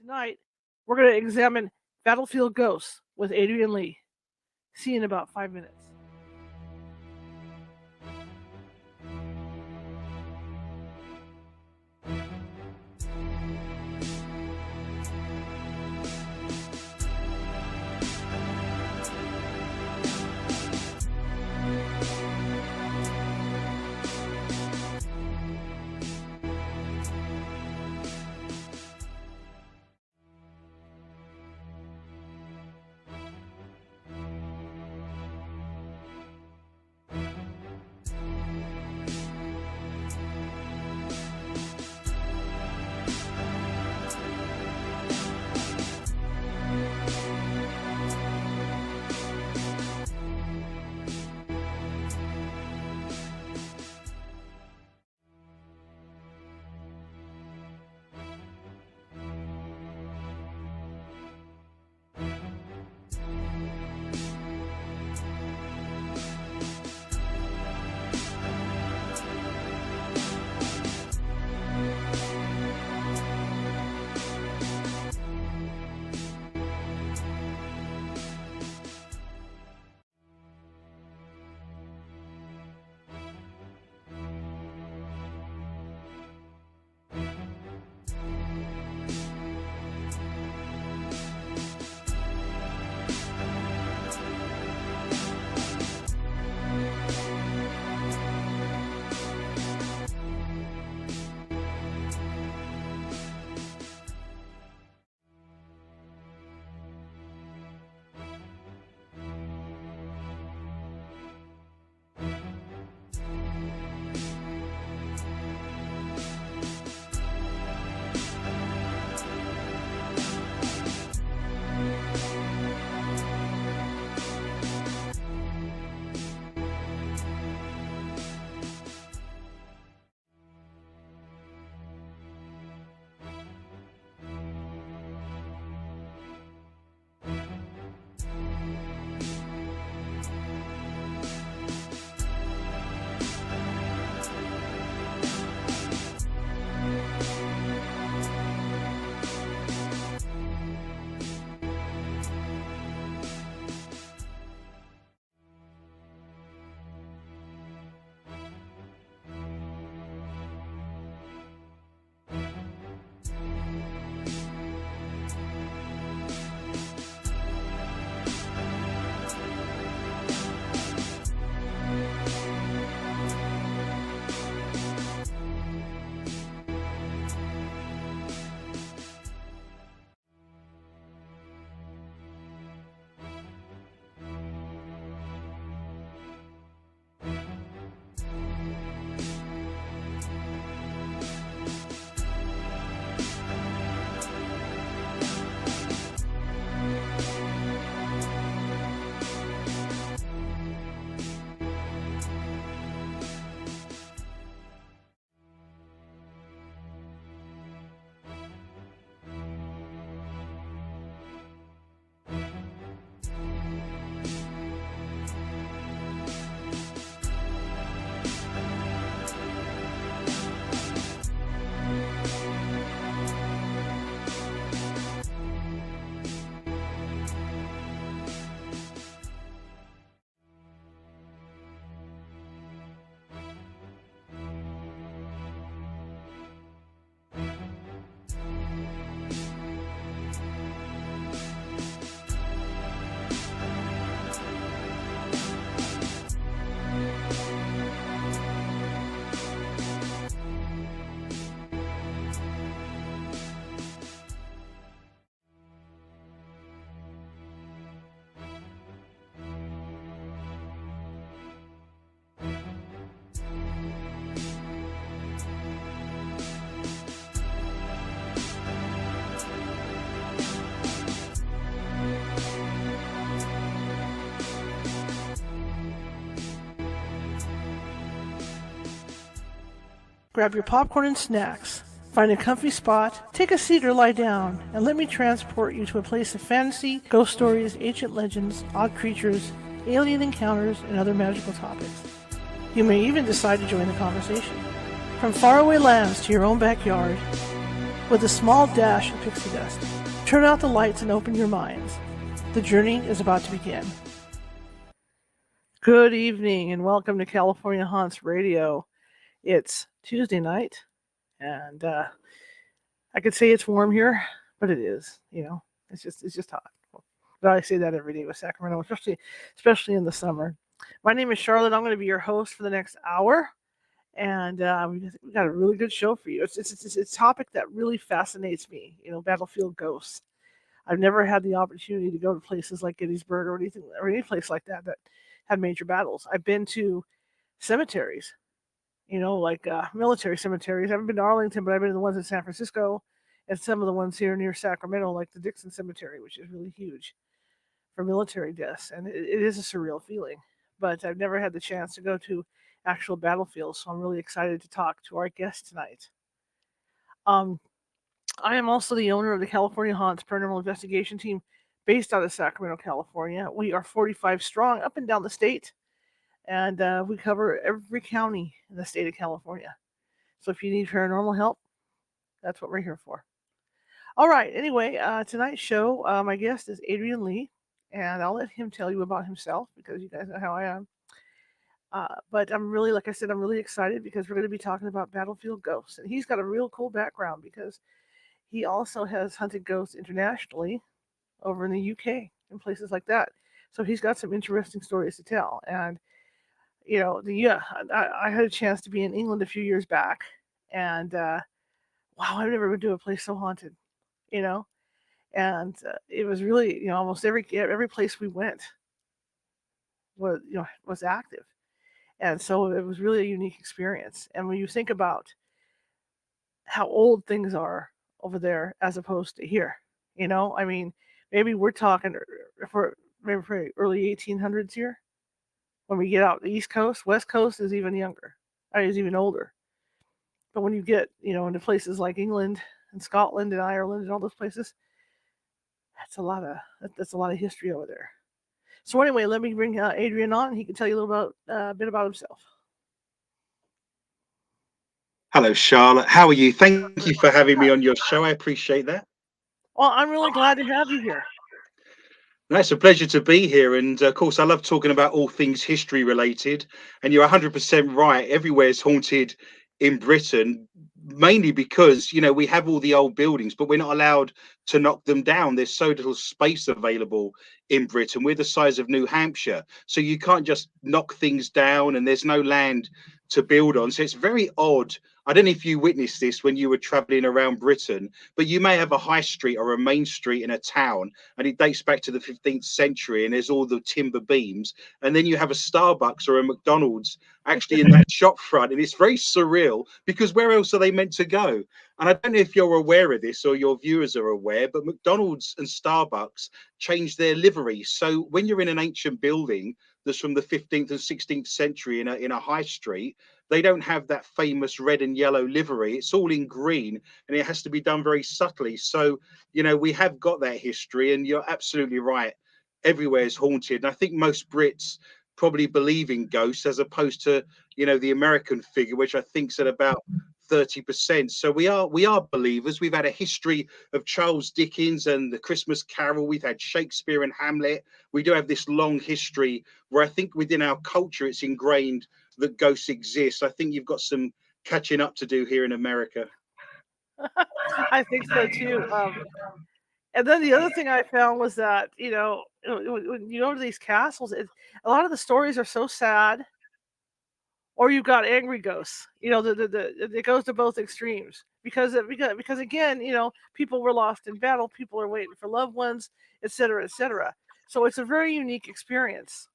Tonight, we're going to examine battlefield ghosts with Adrian Lee. See you in about 5 minutes. Grab your popcorn and snacks. Find a comfy spot, take a seat or lie down, and let me transport you to a place of fantasy, ghost stories, ancient legends, odd creatures, alien encounters, and other magical topics. You may even decide to join the conversation. From faraway lands to your own backyard, with a small dash of pixie dust. Turn out the lights and open your minds. The journey is about to begin. Good evening and welcome to California Haunts Radio. It's Tuesday night, and I could say it's warm here, but it is. It's just hot. But I say that every day with Sacramento, especially in the summer. My name is Charlotte. I'm going to be your host for the next hour, and we got a really good show for you. It's a topic that really fascinates me. Battlefield ghosts. I've never had the opportunity to go to places like Gettysburg or any place like that had major battles. I've been to cemeteries, like military cemeteries. I haven't been to Arlington, but I've been to the ones in San Francisco and some of the ones here near Sacramento, like the Dixon Cemetery, which is really huge for military deaths. And it is a surreal feeling. But I've never had the chance to go to actual battlefields, so I'm really excited to talk to our guest tonight. I am also the owner of the California Haunts Paranormal Investigation Team based out of Sacramento, California. We are 45 strong up and down the state, and we cover every county in the state of California. So if you need paranormal help, that's what we're here for. All right, anyway, tonight's show, my guest is Adrian Lee, and I'll let him tell you about himself because you guys know how I am. But like I said, I'm really excited because we're going to be talking about battlefield ghosts. And he's got a real cool background because he also has hunted ghosts internationally over in the UK and places like that. So he's got some interesting stories to tell. And, I had a chance to be in England a few years back. And, wow, I've never been to a place so haunted, you know. And it was really, almost every place we went was active. And so it was really a unique experience. And when you think about how old things are over there as opposed to here, maybe we're talking for early 1800s here. When we get out the East Coast, West Coast is even younger. Is even older. But when you get, into places like England and Scotland and Ireland and all those places, that's a lot of history over there. So anyway, let me bring Adrian on. He can tell you a bit about himself. Hello, Charlotte. How are you? Thank you for having me on your show. I appreciate that. Well, I'm really glad to have you here. No, it's a pleasure to be here. And of course, I love talking about all things history related. And you're 100% right. Everywhere is haunted in Britain, mainly because, we have all the old buildings, but we're not allowed to knock them down. There's so little space available in Britain. We're the size of New Hampshire. So you can't just knock things down and there's no land to build on. So it's very odd. I don't know if you witnessed this when you were traveling around Britain, but you may have a high street or a main street in a town, and it dates back to the 15th century, and there's all the timber beams. And then you have a Starbucks or a McDonald's actually in that shop front, and it's very surreal because where else are they meant to go? And I don't know if you're aware of this or your viewers are aware, but McDonald's and Starbucks changed their livery. So when you're in an ancient building that's from the 15th and 16th century in a high street, they don't have that famous red and yellow livery. It's all in green, and it has to be done very subtly. So, we have got that history, and you're absolutely right. Everywhere is haunted. And I think most Brits probably believe in ghosts as opposed to, the American figure, which I think's at about 30%. So we are believers. We've had a history of Charles Dickens and the Christmas Carol. We've had Shakespeare and Hamlet. We do have this long history where I think within our culture it's ingrained that ghosts exist. I think you've got some catching up to do here in America. I think so too. And then the other thing I found was that when you go to these castles, a lot of the stories are so sad, or you've got angry ghosts. It goes to both extremes because again, people were lost in battle, people are waiting for loved ones, etc., etc. So it's a very unique experience.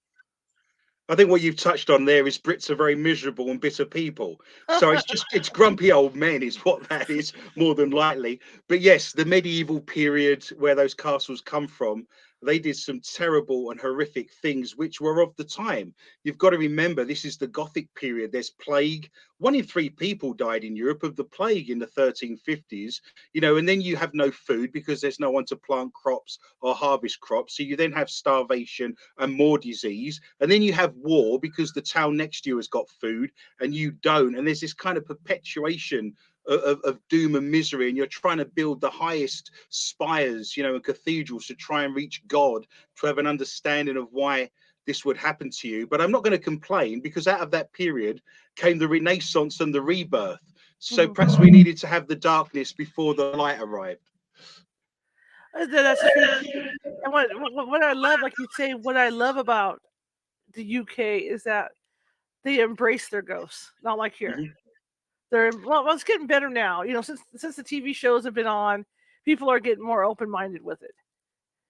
I think what you've touched on there is Brits are very miserable and bitter people. So it's grumpy old men is what that is more than likely. But yes, the medieval period where those castles come from, they did some terrible and horrific things which were of the time. You've got to remember this is the Gothic period. There's plague. 1 in 3 people died in Europe of the plague in the 1350s, and then you have no food because there's no one to plant crops or harvest crops. So you then have starvation and more disease. And then you have war because the town next to you has got food and you don't. And there's this kind of perpetuation of doom and misery, and you're trying to build the highest spires, and cathedrals to try and reach God, to have an understanding of why this would happen to you. But I'm not going to complain, because out of that period came the Renaissance and the rebirth. So Mhm. perhaps we needed to have the darkness before the light arrived. That's true too. And what I love, like you say, what I love about the UK is that they embrace their ghosts, not like here. Mhm. Well, it's getting better now. Since the TV shows have been on, people are getting more open minded with it.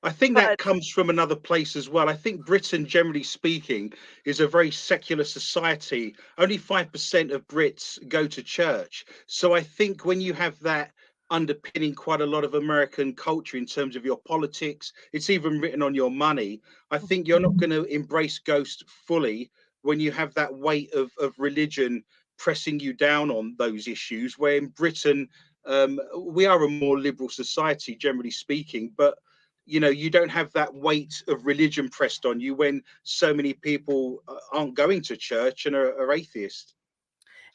I think that But comes from another place as well. I think Britain, generally speaking, is a very secular society. Only 5% of Brits go to church. So I think when you have that underpinning quite a lot of American culture in terms of your politics, it's even written on your money. I think you're not going to embrace ghosts fully when you have that weight of religion pressing you down on those issues. Where in Britain, we are a more liberal society, generally speaking, but you don't have that weight of religion pressed on you when so many people aren't going to church and are atheist.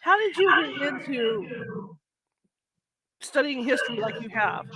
how did you get into studying history like you have?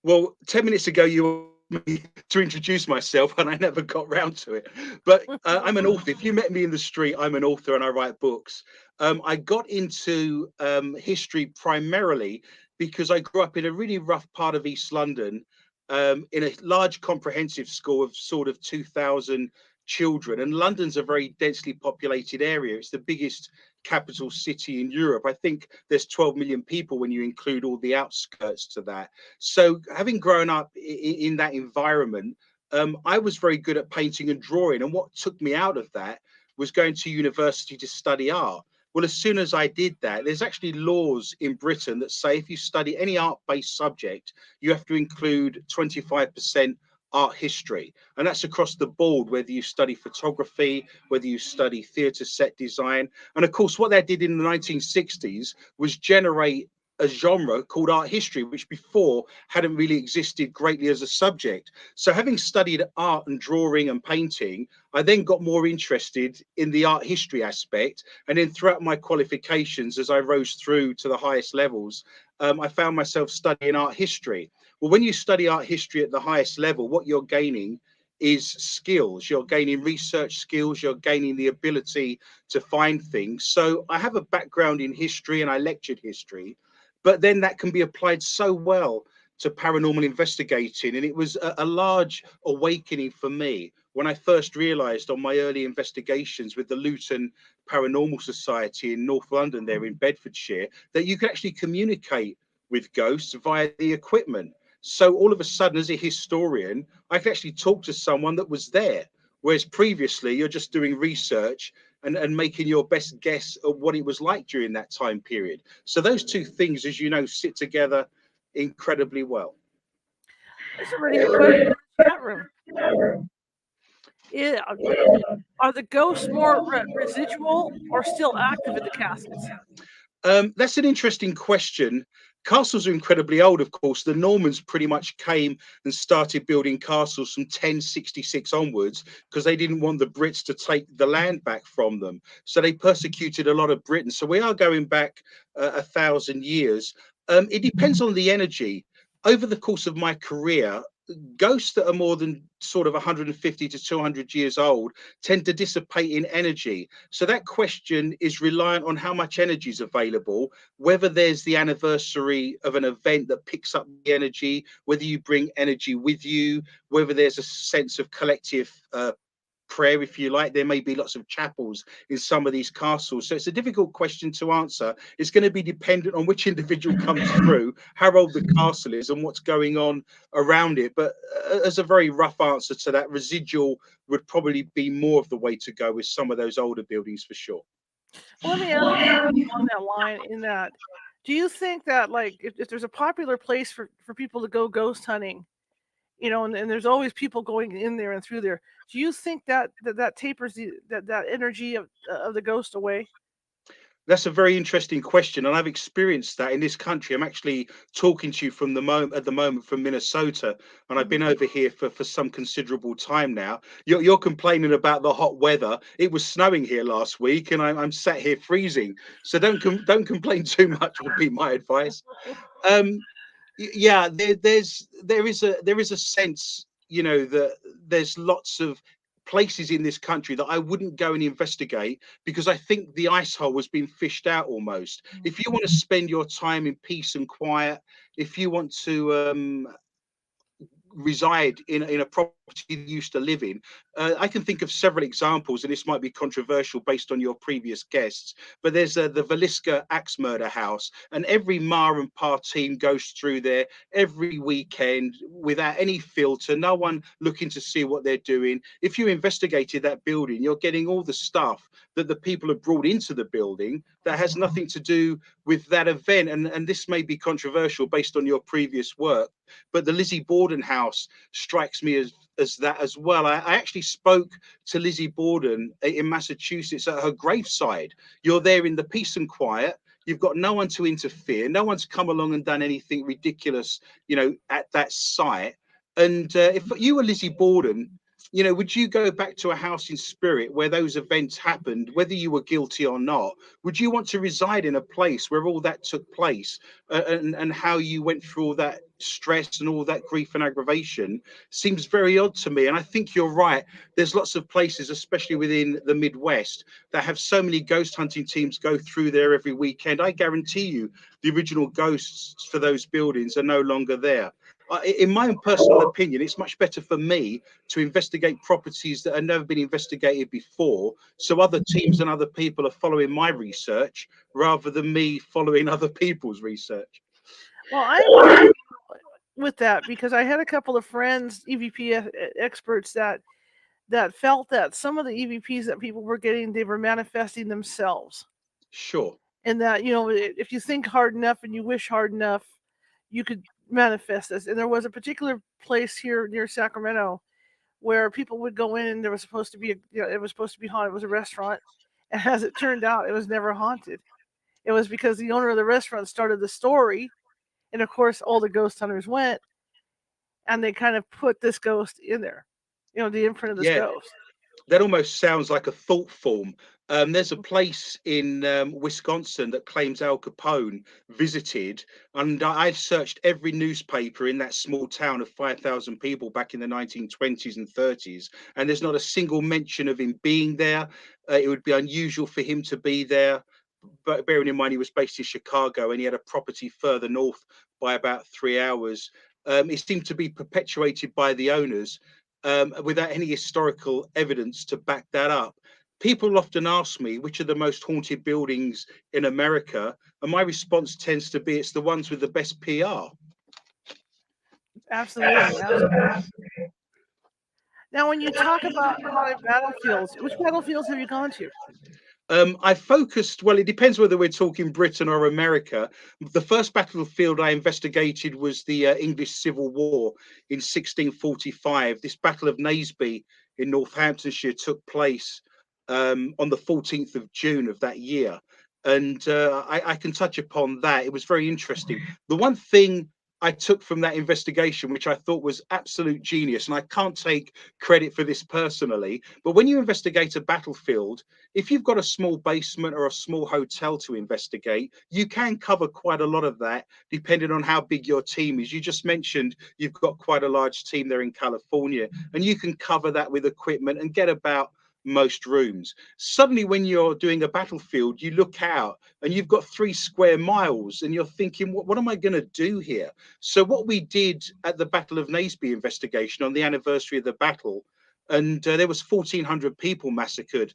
Well, 10 minutes ago, you asked me to introduce myself, and I never got round to it. But I'm an author. If you met me in the street, I'm an author and I write books. I got into history primarily because I grew up in a really rough part of East London, in a large comprehensive school of sort of 2,000 children. And London's a very densely populated area. It's the biggest capital city in Europe. I think there's 12 million people when you include all the outskirts to that. So, having grown up in that environment, I was very good at painting and drawing. And what took me out of that was going to university to study art. Well, as soon as I did that, there's actually laws in Britain that say if you study any art based subject, you have to include 25% art history. And that's across the board, whether you study photography, whether you study theatre set design. And of course, what they did in the 1960s was generate a genre called art history, which before hadn't really existed greatly as a subject. So, having studied art and drawing and painting, I then got more interested in the art history aspect. And then, throughout my qualifications, as I rose through to the highest levels, I found myself studying art history. Well, when you study art history at the highest level, what you're gaining is skills. You're gaining research skills, you're gaining the ability to find things. So, I have a background in history and I lectured history, but then that can be applied so well to paranormal investigating. And it was a large awakening for me when I first realized on my early investigations with the Luton Paranormal Society in North London, there in Bedfordshire, that you could actually communicate with ghosts via the equipment. So all of a sudden, as a historian, I could actually talk to someone that was there. Whereas previously, you're just doing research and making your best guess of what it was like during that time period. So those two things, as you know, sit together incredibly well. There's a really good question in the chat room. Yeah, are the ghosts more residual or still active in the castles? That's an interesting question. Castles are incredibly old, of course. The Normans pretty much came and started building castles from 1066 onwards because they didn't want the Brits to take the land back from them. So they persecuted a lot of Britain. So we are going back 1,000 years. It depends on the energy. Over the course of my career, ghosts that are more than sort of 150 to 200 years old tend to dissipate in energy. So that question is reliant on how much energy is available, whether there's the anniversary of an event that picks up the energy, whether you bring energy with you, whether there's a sense of collective prayer, if you like. There may be lots of chapels in some of these castles. So it's a difficult question to answer. It's going to be dependent on which individual comes through, how old the castle is, and what's going on around it. But as a very rough answer to that, residual would probably be more of the way to go with some of those older buildings for sure. Well, let me ask you something along that line. In that, do you think that like if there's a popular place for people to go ghost hunting, and there's always people going in there and through there, do you think that tapers that energy of the ghost away? That's a very interesting question, and I've experienced that in this country. I'm actually talking to you from the moment at the moment from Minnesota, and I've been over here for some considerable time now. You're complaining about the hot weather. It was snowing here last week, and I'm sat here freezing. So don't complain too much. Would be my advice. Um, yeah, there is a sense, that there's lots of places in this country that I wouldn't go and investigate because I think the ice hole has been fished out almost. If you want to spend your time in peace and quiet, if you want to reside in a property you used to live in. I can think of several examples, and this might be controversial based on your previous guests, but there's the Valiska axe murder house, and every Ma and Pa team goes through there every weekend without any filter, no one looking to see what they're doing. If you investigated that building, you're getting all the stuff that the people have brought into the building that has nothing to do with that event. And this may be controversial based on your previous work, but the Lizzie Borden house strikes me as that as well. I actually spoke to Lizzie Borden in Massachusetts at her graveside. You're there in the peace and quiet. You've got no one to interfere. No one's come along and done anything ridiculous, at that site. And if you were Lizzie Borden, would you go back to a house in spirit where those events happened, whether you were guilty or not? Would you want to reside in a place where all that took place, and how you went through all that stress and all that grief and aggravation seems very odd to me. And I think you're right. There's lots of places, especially within the Midwest, that have so many ghost hunting teams go through there every weekend. I guarantee you the original ghosts for those buildings are no longer there. In my own personal opinion, it's much better for me to investigate properties that have never been investigated before, so other teams and other people are following my research rather than me following other people's research. Well, I agree with that because I had a couple of friends, EVP experts, that felt that some of the EVPs that people were getting, they were manifesting themselves. Sure. And that, if you think hard enough and you wish hard enough, you could manifest this. And there was a particular place here near Sacramento where people would go in, and there was supposed to be it was supposed to be haunted. It was a restaurant, and as it turned out, it was never haunted. It was because the owner of the restaurant started the story, and of course, all the ghost hunters went, and they kind of put this ghost in there, the imprint of this Yeah, ghost. that almost sounds like a thought form. There's a place in Wisconsin that claims Al Capone visited, and I've searched every newspaper in that small town of 5,000 people back in the 1920s and 30s, and there's not a single mention of him being there. It would be unusual for him to be there, but bearing in mind he was based in Chicago and he had a property further north by about 3 hours. It seemed to be perpetuated by the owners, without any historical evidence to back that up. People often ask me which are the most haunted buildings in America, and my response tends to be it's the ones with the best PR. Absolutely, absolutely. Now, when you talk about haunted battlefields, which battlefields have you gone to? I focused, well, it depends whether we're talking Britain or America. The first battlefield I investigated was the English Civil War in 1645. This Battle of Naseby in Northamptonshire took place on the 14th of June of that year. And I can touch upon that. It was very interesting. The one thing I took from that investigation, which I thought was absolute genius, and I can't take credit for this personally, but when you investigate a battlefield, if you've got a small basement or a small hotel to investigate, you can cover quite a lot of that depending on how big your team is. You just mentioned you've got quite a large team there in California, and you can cover that with equipment and get about most rooms. Suddenly, when you're doing a battlefield, you look out and you've got 3 square miles and you're thinking, what am I going to do here? So what we did at the Battle of Naseby investigation on the anniversary of the battle, and there was 1,400 people massacred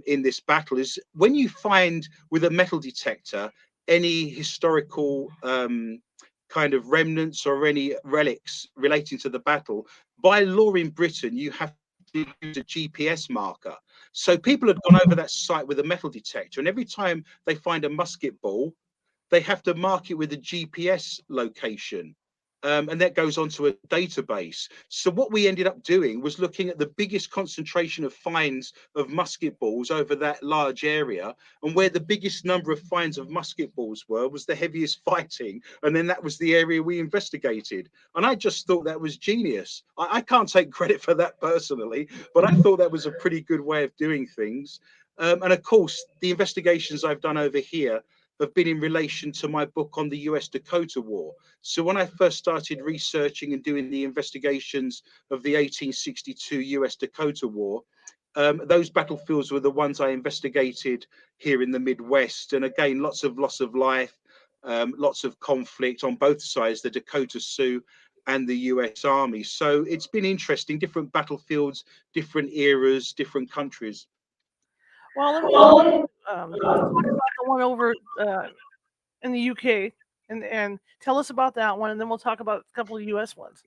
in this battle, is when you find with a metal detector any historical kind of remnants or any relics relating to the battle, by law in Britain, you have to use a GPS marker. So people had gone over that site with a metal detector, and every time they find a musket ball, they have to mark it with a GPS location. and that goes onto a database. So what we ended up doing was looking at the biggest concentration of finds of musket balls over that large area, and where the biggest number of finds of musket balls was the heaviest fighting, and then that was the area we investigated. And I just thought that was genius. I can't take credit for that personally, but I thought that was a pretty good way of doing things. And of course, the investigations I've done over here have been in relation to my book on the US Dakota War. So when I first started researching and doing the investigations of the 1862 US Dakota War, those battlefields were the ones I investigated here in the Midwest. And again, lots of loss of life, lots of conflict on both sides, the Dakota Sioux and the US Army. So it's been interesting, different battlefields, different eras, different countries. Well, let me talk about the one over in the UK, and tell us about that one, and then we'll talk about a couple of US ones.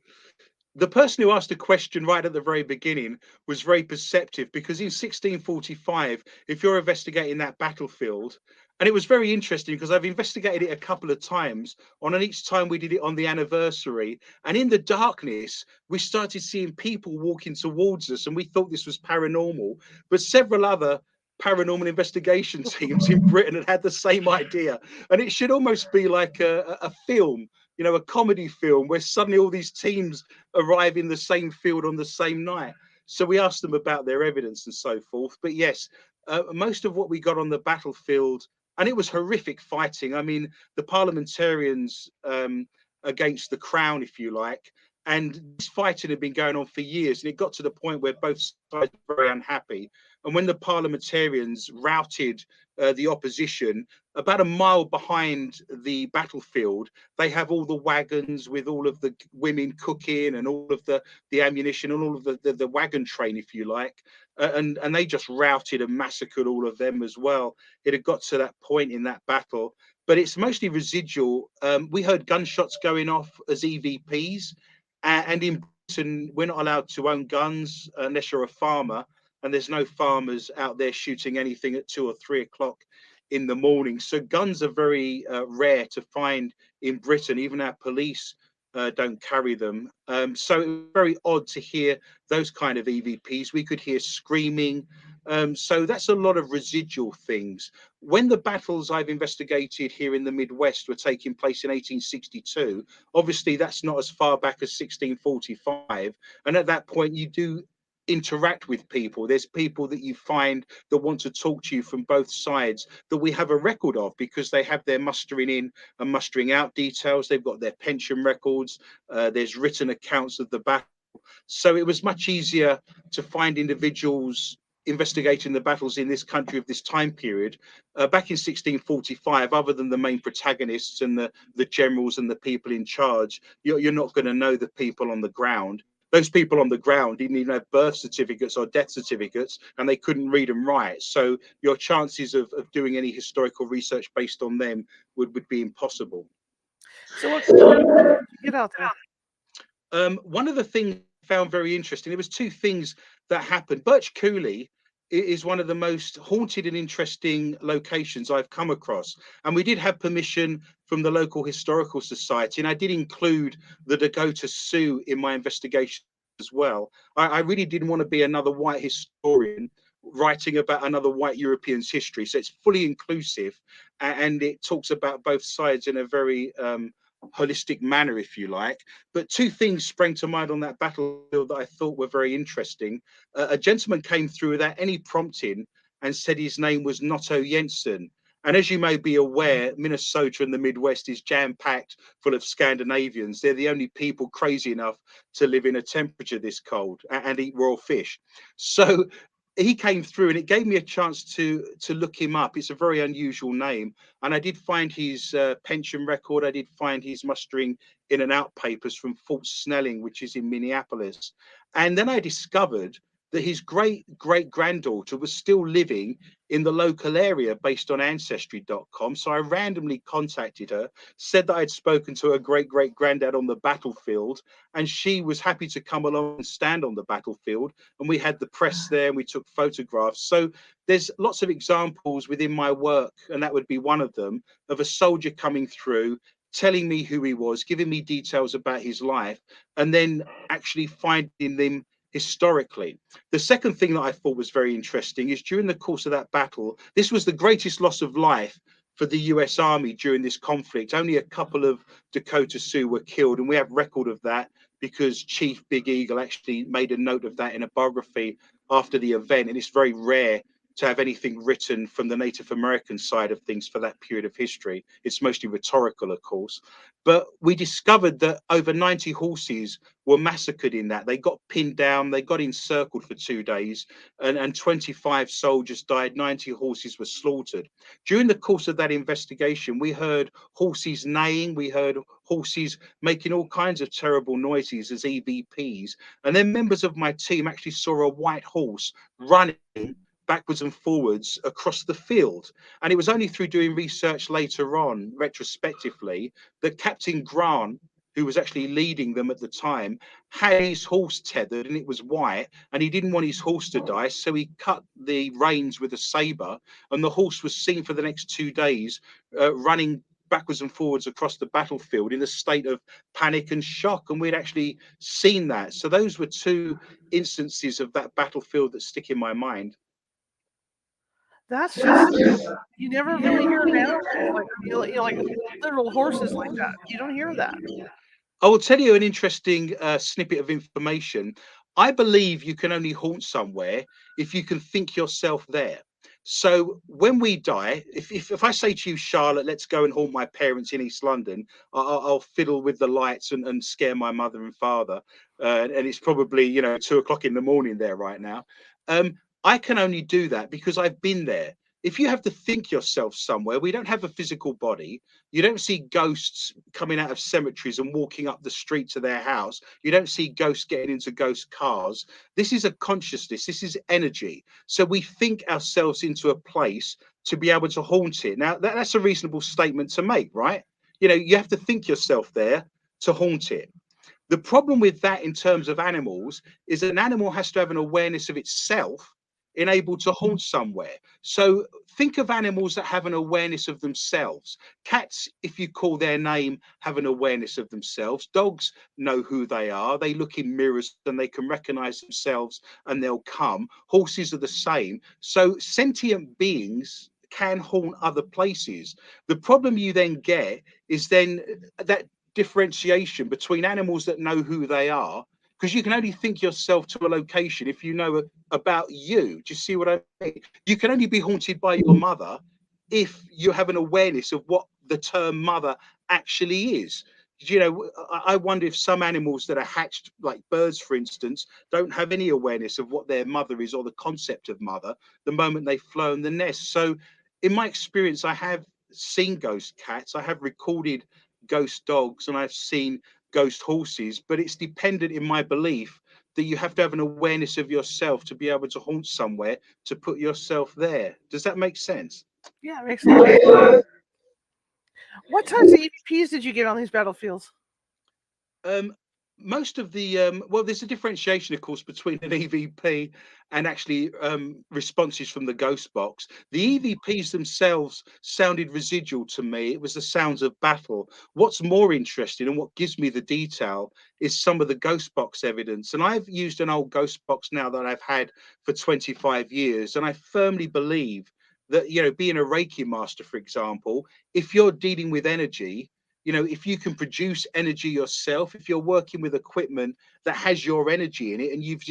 The person who asked a question right at the very beginning was very perceptive, because in 1645, if you're investigating that battlefield, and it was very interesting because I've investigated it a couple of times, and each time we did it on the anniversary, and in the darkness, we started seeing people walking towards us, and we thought this was paranormal, but several other paranormal investigation teams in Britain had the same idea. And it should almost be like a film, a comedy film, where suddenly all these teams arrive in the same field on the same night. So we asked them about their evidence and so forth. But yes, most of what we got on the battlefield, and it was horrific fighting. I mean, the parliamentarians against the crown, if you like, and this fighting had been going on for years, and it got to the point where both sides were very unhappy. And when the parliamentarians routed the opposition, about a mile behind the battlefield, they have all the wagons with all of the women cooking and all of the ammunition and all of the wagon train, if you like. And they just routed and massacred all of them as well. It had got to that point in that battle, but it's mostly residual. We heard gunshots going off as EVPs, and in Britain, we're not allowed to own guns unless you're a farmer, and there's no farmers out there shooting anything at 2 or 3 o'clock in the morning. So guns are very rare to find in Britain. Even our police don't carry them. So it was very odd to hear those kind of EVPs. We could hear screaming. So that's a lot of residual things. When the battles I've investigated here in the Midwest were taking place in 1862, obviously that's not as far back as 1645. And at that point, you do interact with people. There's people that you find that want to talk to you from both sides, that we have a record of, because they have their mustering in and mustering out details. They've got their pension records. There's written accounts of the battle. So it was much easier to find individuals investigating the battles in this country of this time period. Back in 1645, other than the main protagonists and the generals and the people in charge, you're not going to know the people on the ground. Those people on the ground didn't even have birth certificates or death certificates, and they couldn't read and write. So your chances of doing any historical research based on them would be impossible. So what did you get out there? One of the things I found very interesting, there was two things that happened. Birch Cooley is one of the most haunted and interesting locations I've come across. And we did have permission from the local historical society, and I did include the Dakota Sioux in my investigation as well. I really didn't want to be another white historian writing about another white European's history. So it's fully inclusive, and it talks about both sides in a very holistic manner, if you like. But two things sprang to mind on that battlefield that I thought were very interesting. A gentleman came through without any prompting and said his name was Notto Jensen. And as you may be aware, Minnesota and the Midwest is jam-packed full of Scandinavians. They're the only people crazy enough to live in a temperature this cold and eat raw fish. So he came through, and it gave me a chance to look him up. It's a very unusual name, and I did find his pension record. I did find his mustering in and out papers from Fort Snelling, which is in Minneapolis. And then I discovered that his great granddaughter was still living in the local area based on ancestry.com. So I randomly contacted her, said that I'd spoken to her great granddad on the battlefield, and she was happy to come along and stand on the battlefield. And we had the press there, and we took photographs. So there's lots of examples within my work, and that would be one of them, of a soldier coming through, telling me who he was, giving me details about his life, and then actually finding them historically. The second thing that I thought was very interesting is during the course of that battle, this was the greatest loss of life for the US Army during this conflict. Only a couple of Dakota Sioux were killed, and we have record of that because Chief Big Eagle actually made a note of that in a biography after the event, and it's very rare to have anything written from the Native American side of things for that period of history. It's mostly rhetorical, of course. But we discovered that over 90 horses were massacred in that. They got pinned down, they got encircled for 2 days, and 25 soldiers died, 90 horses were slaughtered. During the course of that investigation, we heard horses neighing, we heard horses making all kinds of terrible noises as EVPs. And then members of my team actually saw a white horse running backwards and forwards across the field. And it was only through doing research later on, retrospectively, that Captain Grant, who was actually leading them at the time, had his horse tethered and it was white, and he didn't want his horse to die. So he cut the reins with a saber, and the horse was seen for the next 2 days running backwards and forwards across the battlefield in a state of panic and shock. And we'd actually seen that. So those were two instances of that battlefield that stick in my mind. That's just you never really hear of animals like like literal horses like that. You don't hear that. I will tell you an interesting snippet of information. I believe you can only haunt somewhere if you can think yourself there. So when we die, if I say to you, Charlotte, let's go and haunt my parents in East London, I'll fiddle with the lights and scare my mother and father. And it's probably, 2 o'clock in the morning there right now. I can only do that because I've been there. If you have to think yourself somewhere, we don't have a physical body. You don't see ghosts coming out of cemeteries and walking up the street to their house. You don't see ghosts getting into ghost cars. This is a consciousness. This is energy. So we think ourselves into a place to be able to haunt it. Now, that's a reasonable statement to make, right? You have to think yourself there to haunt it. The problem with that in terms of animals is an animal has to have an awareness of itself and able to haunt somewhere. So think of animals that have an awareness of themselves. Cats, if you call their name, have an awareness of themselves. Dogs know who they are. They look in mirrors and they can recognize themselves and they'll come. Horses are the same. So sentient beings can haunt other places. The problem you then get is then that differentiation between animals that know who they are, because you can only think yourself to a location if you know about you. Do you see what I mean? You can only be haunted by your mother if you have an awareness of what the term mother actually is. I wonder if some animals that are hatched, like birds, for instance, don't have any awareness of what their mother is or the concept of mother the moment they've flown the nest. So, in my experience, I have seen ghost cats, I have recorded ghost dogs, and I've seen ghost horses, but it's dependent in my belief that you have to have an awareness of yourself to be able to haunt somewhere, to put yourself there. Does that make sense? Yeah, it makes a lot of sense. What types of EVPs did you get on these battlefields? Um, Most of the well, there's a differentiation, of course, between an EVP and actually responses from the ghost box. The EVPs themselves sounded residual to me. It was the sounds of battle. What's more interesting and what gives me the detail is some of the ghost box evidence. And I've used an old ghost box now that I've had for 25 years, and I firmly believe that, being a Reiki master, for example, if you're dealing with energy, if you can produce energy yourself, if you're working with equipment that has your energy in it, and you've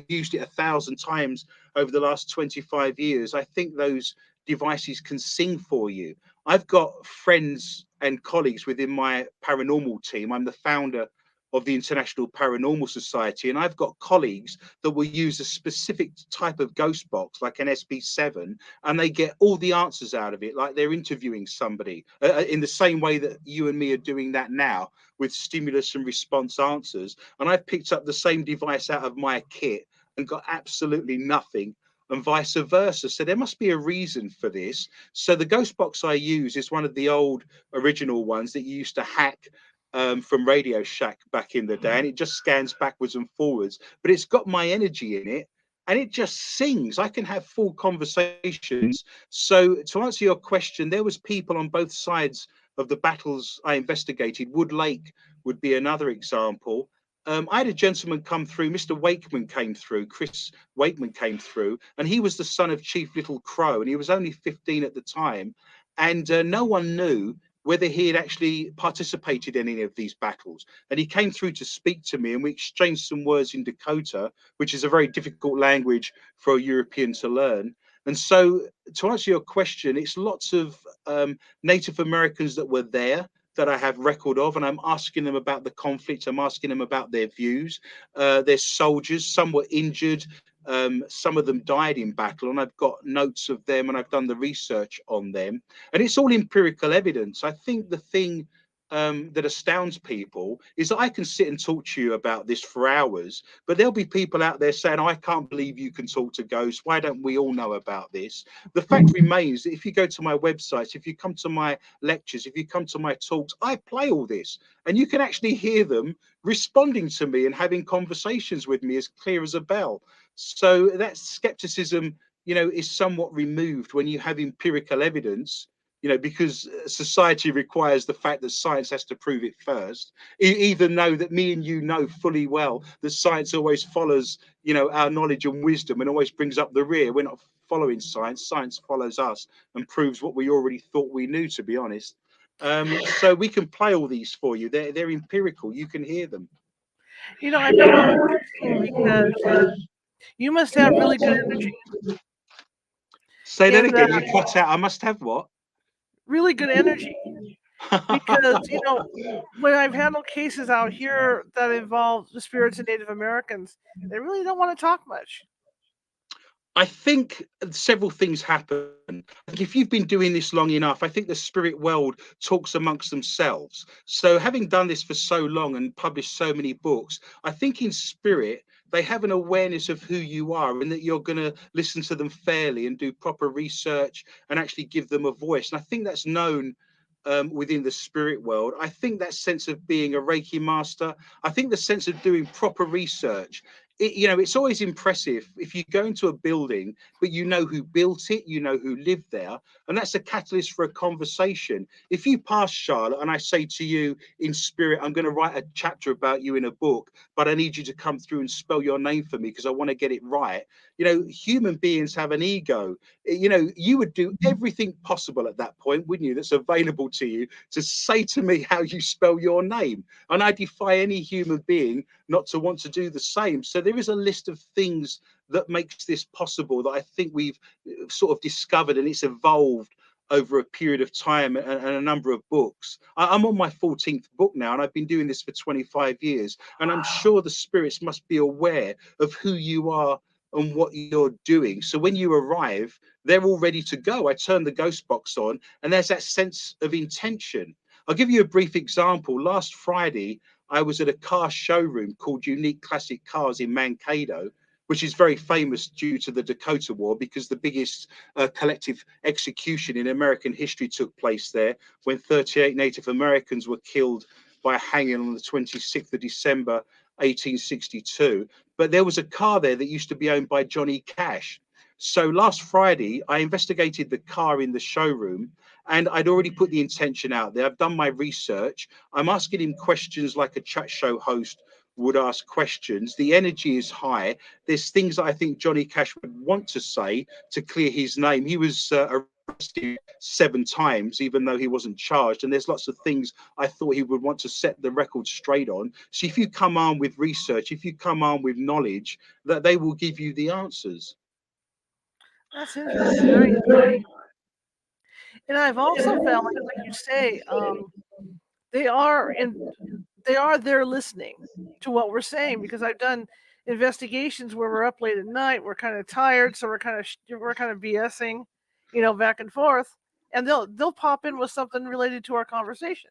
used it 1,000 times over the last 25 years, I think those devices can sing for you. I've got friends and colleagues within my paranormal team. I'm the founder of the International Paranormal Society, and I've got colleagues that will use a specific type of ghost box, like an SB7, and they get all the answers out of it, like they're interviewing somebody in the same way that you and me are doing that now, with stimulus and response answers. And I've picked up the same device out of my kit and got absolutely nothing, and vice versa. So there must be a reason for this. So the ghost box I use is one of the old original ones that you used to hack from Radio Shack back in the day, and it just scans backwards and forwards, but it's got my energy in it, and it just sings. I can have full conversations. So to answer your question, there was people on both sides of the battles I investigated. Wood Lake would be another example. I had a gentleman come through, Mr. Wakeman came through, Chris Wakeman came through, and he was the son of Chief Little Crow, and he was only 15 at the time. And no one knew whether he had actually participated in any of these battles. And he came through to speak to me, and we exchanged some words in Dakota, which is a very difficult language for a European to learn. And so, to answer your question, it's lots of Native Americans that were there that I have record of, and I'm asking them about the conflict. I'm asking them about their views. They're soldiers. Some were injured. Some of them died in battle, and I've got notes of them, and I've done the research on them, and it's all empirical evidence. I think the thing that astounds people is that I can sit and talk to you about this for hours, but there'll be people out there saying, I can't believe you can talk to ghosts. Why don't we all know about this? The fact remains that if you go to my websites, if you come to my lectures, if you come to my talks, I play all this, and you can actually hear them responding to me and having conversations with me as clear as a bell. So that skepticism, is somewhat removed when you have empirical evidence, because society requires the fact that science has to prove it first, even though that me and you know fully well that science always follows, our knowledge and wisdom and always brings up the rear. We're not following science. Science follows us and proves what we already thought we knew, to be honest. So we can play all these for you. They're empirical. You can hear them. I found it interesting because you must have really good energy. Say that In again. that, You cut out. I must have what? really good energy. Because, when I've handled cases out here that involve the spirits of Native Americans, they really don't want to talk much. I think several things happen. I think if you've been doing this long enough, I think the spirit world talks amongst themselves. So, having done this for so long and published so many books, I think in spirit, they have an awareness of who you are and that you're going to listen to them fairly and do proper research and actually give them a voice. And I think that's known within the spirit world. I think that sense of being a Reiki master, I think the sense of doing proper research. It's always impressive if you go into a building, but you know who built it, you know who lived there, and that's a catalyst for a conversation. If you pass, Charlotte, and I say to you in spirit, I'm going to write a chapter about you in a book, but I need you to come through and spell your name for me because I want to get it right. Human beings have an ego. You would do everything possible at that point, wouldn't you, that's available to you to say to me how you spell your name. And I defy any human being not to want to do the same. So there is a list of things that makes this possible that I think we've sort of discovered, and it's evolved over a period of time and a number of books. I'm on my 14th book now, and I've been doing this for 25 years. And I'm sure the spirits must be aware of who you are and what you're doing. So when you arrive, they're all ready to go. I turn the ghost box on, and there's that sense of intention. I'll give you a brief example. Last Friday, I was at a car showroom called Unique Classic Cars in Mankato, which is very famous due to the Dakota War because the biggest collective execution in American history took place there when 38 Native Americans were killed by hanging on the 26th of December, 1862. But there was a car there that used to be owned by Johnny Cash. So last Friday, I investigated the car in the showroom, and I'd already put the intention out there. I've done my research. I'm asking him questions like a chat show host would ask questions. The energy is high. There's things that I think Johnny Cash would want to say to clear his name. He was arrested 7 times, even though he wasn't charged. And there's lots of things I thought he would want to set the record straight on. So if you come armed with research, if you come armed with knowledge, that they will give you the answers. That's interesting, very interesting. And I've also found, like you say, they are in, they are there listening to what we're saying because I've done investigations where we're up late at night, we're kind of tired, so we're kind of BSing, back and forth, and they'll pop in with something related to our conversation.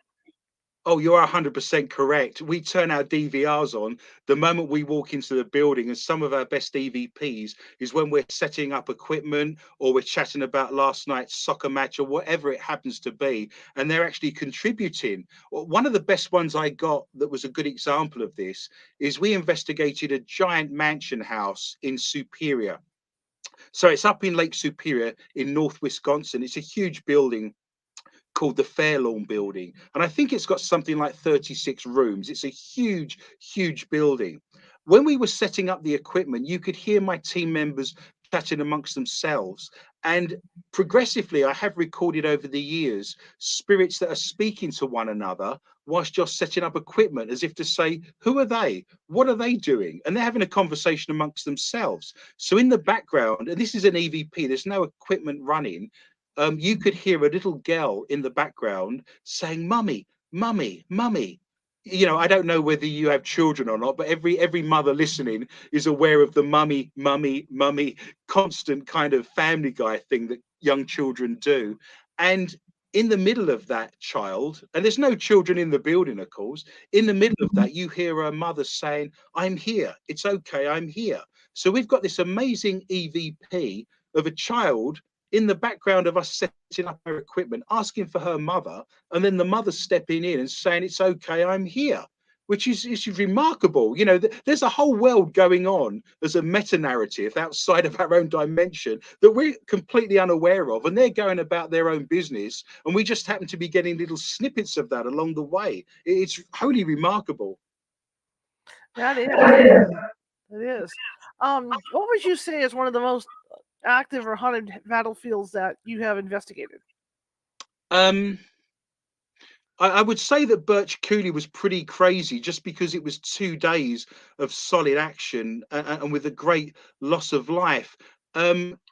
Oh, you're 100% correct. We turn our DVRs on the moment we walk into the building, and some of our best EVPs is when we're setting up equipment or we're chatting about last night's soccer match or whatever it happens to be, and they're actually contributing. One of the best ones I got that was a good example of this is we investigated a giant mansion house in Superior. So it's up in Lake Superior in North Wisconsin. It's a huge building called the Fairlawn Building. And I think it's got something like 36 rooms. It's a huge, huge building. When we were setting up the equipment, you could hear my team members chatting amongst themselves. And progressively, I have recorded over the years spirits that are speaking to one another whilst you're setting up equipment, as if to say, who are they? What are they doing? And they're having a conversation amongst themselves. So in the background, and this is an EVP, there's no equipment running. You could hear a little girl in the background saying, "Mummy, mummy, mummy." You know, I don't know whether you have children or not, but every mother listening is aware of the mummy, mummy, mummy constant kind of Family Guy thing that young children do. And in the middle of that child, and there's no children in the building, of course, in the middle of that, you hear a mother saying, "I'm here. It's okay. I'm here." So we've got this amazing EVP of a child in the background of us setting up our equipment, asking for her mother, and then the mother stepping in and saying, "It's okay, I'm here," which is remarkable. You know, there's a whole world going on as a meta narrative outside of our own dimension that we're completely unaware of, and they're going about their own business, and we just happen to be getting little snippets of that along the way. It's wholly remarkable. That is. It is. What would you say is one of the most active or haunted battlefields that you have investigated? Um, I would say that Birch Cooley was pretty crazy just because it was 2 days of solid action and with a great loss of life.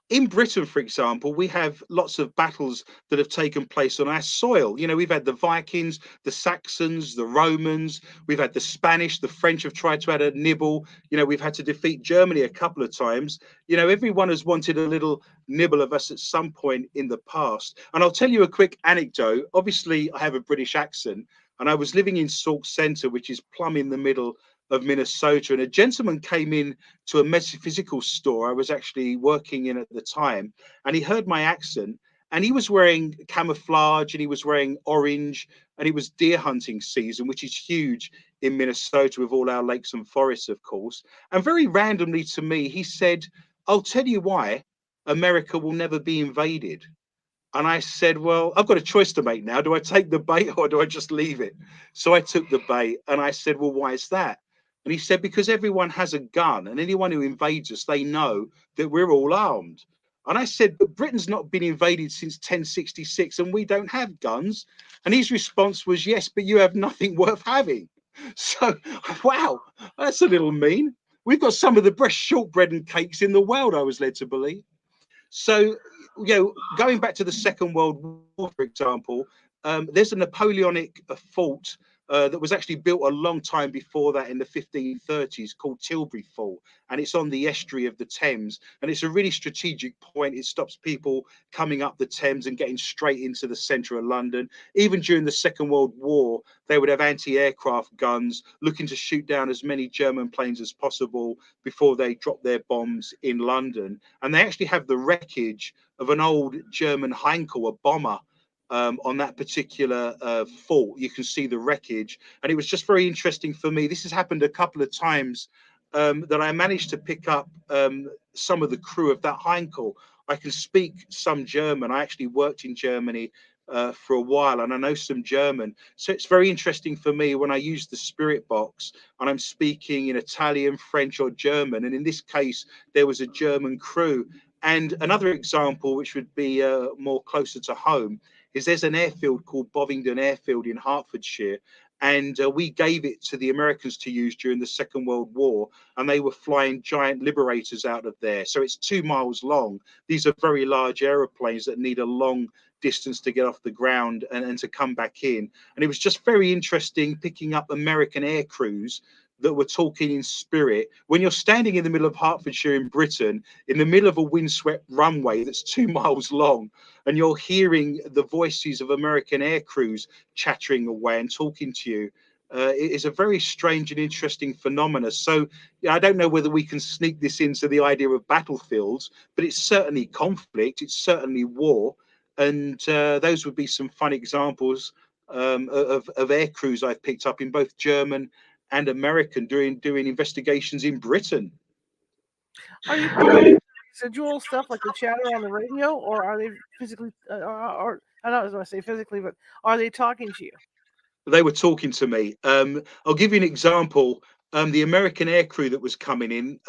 In Britain, for example, we have lots of battles that have taken place on our soil. You know, we've had the Vikings, the Saxons, the Romans, we've had the Spanish, the French have tried to add a nibble. You know, we've had to defeat Germany a couple of times. You know, everyone has wanted a little nibble of us at some point in the past. And I'll tell you a quick anecdote. Obviously, I have a British accent, and I was living in Sauk Centre, which is plumb in the middle of Minnesota. And a gentleman came in to a metaphysical store I was actually working in at the time, and he heard my accent. And he was wearing camouflage and he was wearing orange, and it was deer hunting season, which is huge in Minnesota with all our lakes and forests, of course. And very randomly to me, he said, "I'll tell you why America will never be invaded." And I said, "Well, I've got a choice to make now. Do I take the bait or do I just leave it?" So I took the bait and I said, "Well, why is that?" And he said, "Because everyone has a gun, and anyone who invades us, they know that we're all armed." And I said, "But Britain's not been invaded since 1066 and we don't have guns." And his response was, "Yes, but you have nothing worth having." So, wow, that's a little mean. We've got some of the best shortbread and cakes in the world, I was led to believe. So, you know, going back to the Second World War, for example, there's a Napoleonic fort that was actually built a long time before that in the 1530s called Tilbury Fort, and it's on the estuary of the Thames, and it's a really strategic point. It stops people coming up the Thames and getting straight into the centre of London. Even during the Second World War, they would have anti-aircraft guns looking to shoot down as many German planes as possible before they drop their bombs in London. And they actually have the wreckage of an old German Heinkel, a bomber, on that particular fort. You can see the wreckage, and it was just very interesting for me. This has happened a couple of times that I managed to pick up some of the crew of that Heinkel. I can speak some German. I actually worked in Germany for a while, and I know some German. So it's very interesting for me when I use the spirit box and I'm speaking in Italian, French, or German. And in this case, there was a German crew. And another example, which would be more closer to home, is there's an airfield called Bovingdon Airfield in Hertfordshire. And we gave it to the Americans to use during the Second World War, and they were flying giant Liberators out of there. So it's 2 miles long. These are very large aeroplanes that need a long distance to get off the ground and to come back in. And it was just very interesting picking up American air crews that were talking in spirit when you're standing in the middle of Hertfordshire in Britain, in the middle of a windswept runway that's 2 miles long, and you're hearing the voices of American air crews chattering away and talking to you. It is a very strange and interesting phenomena. So yeah, I don't know whether we can sneak this into the idea of battlefields, but it's certainly conflict, it's certainly war. And those would be some fun examples of air crews I've picked up in both German and American doing investigations in Britain. Are you talking residual stuff like the chatter on the radio, or are they physically, or I don't want to say physically, but are they talking to you? They were talking to me. I'll give you an example. The American aircrew that was coming in,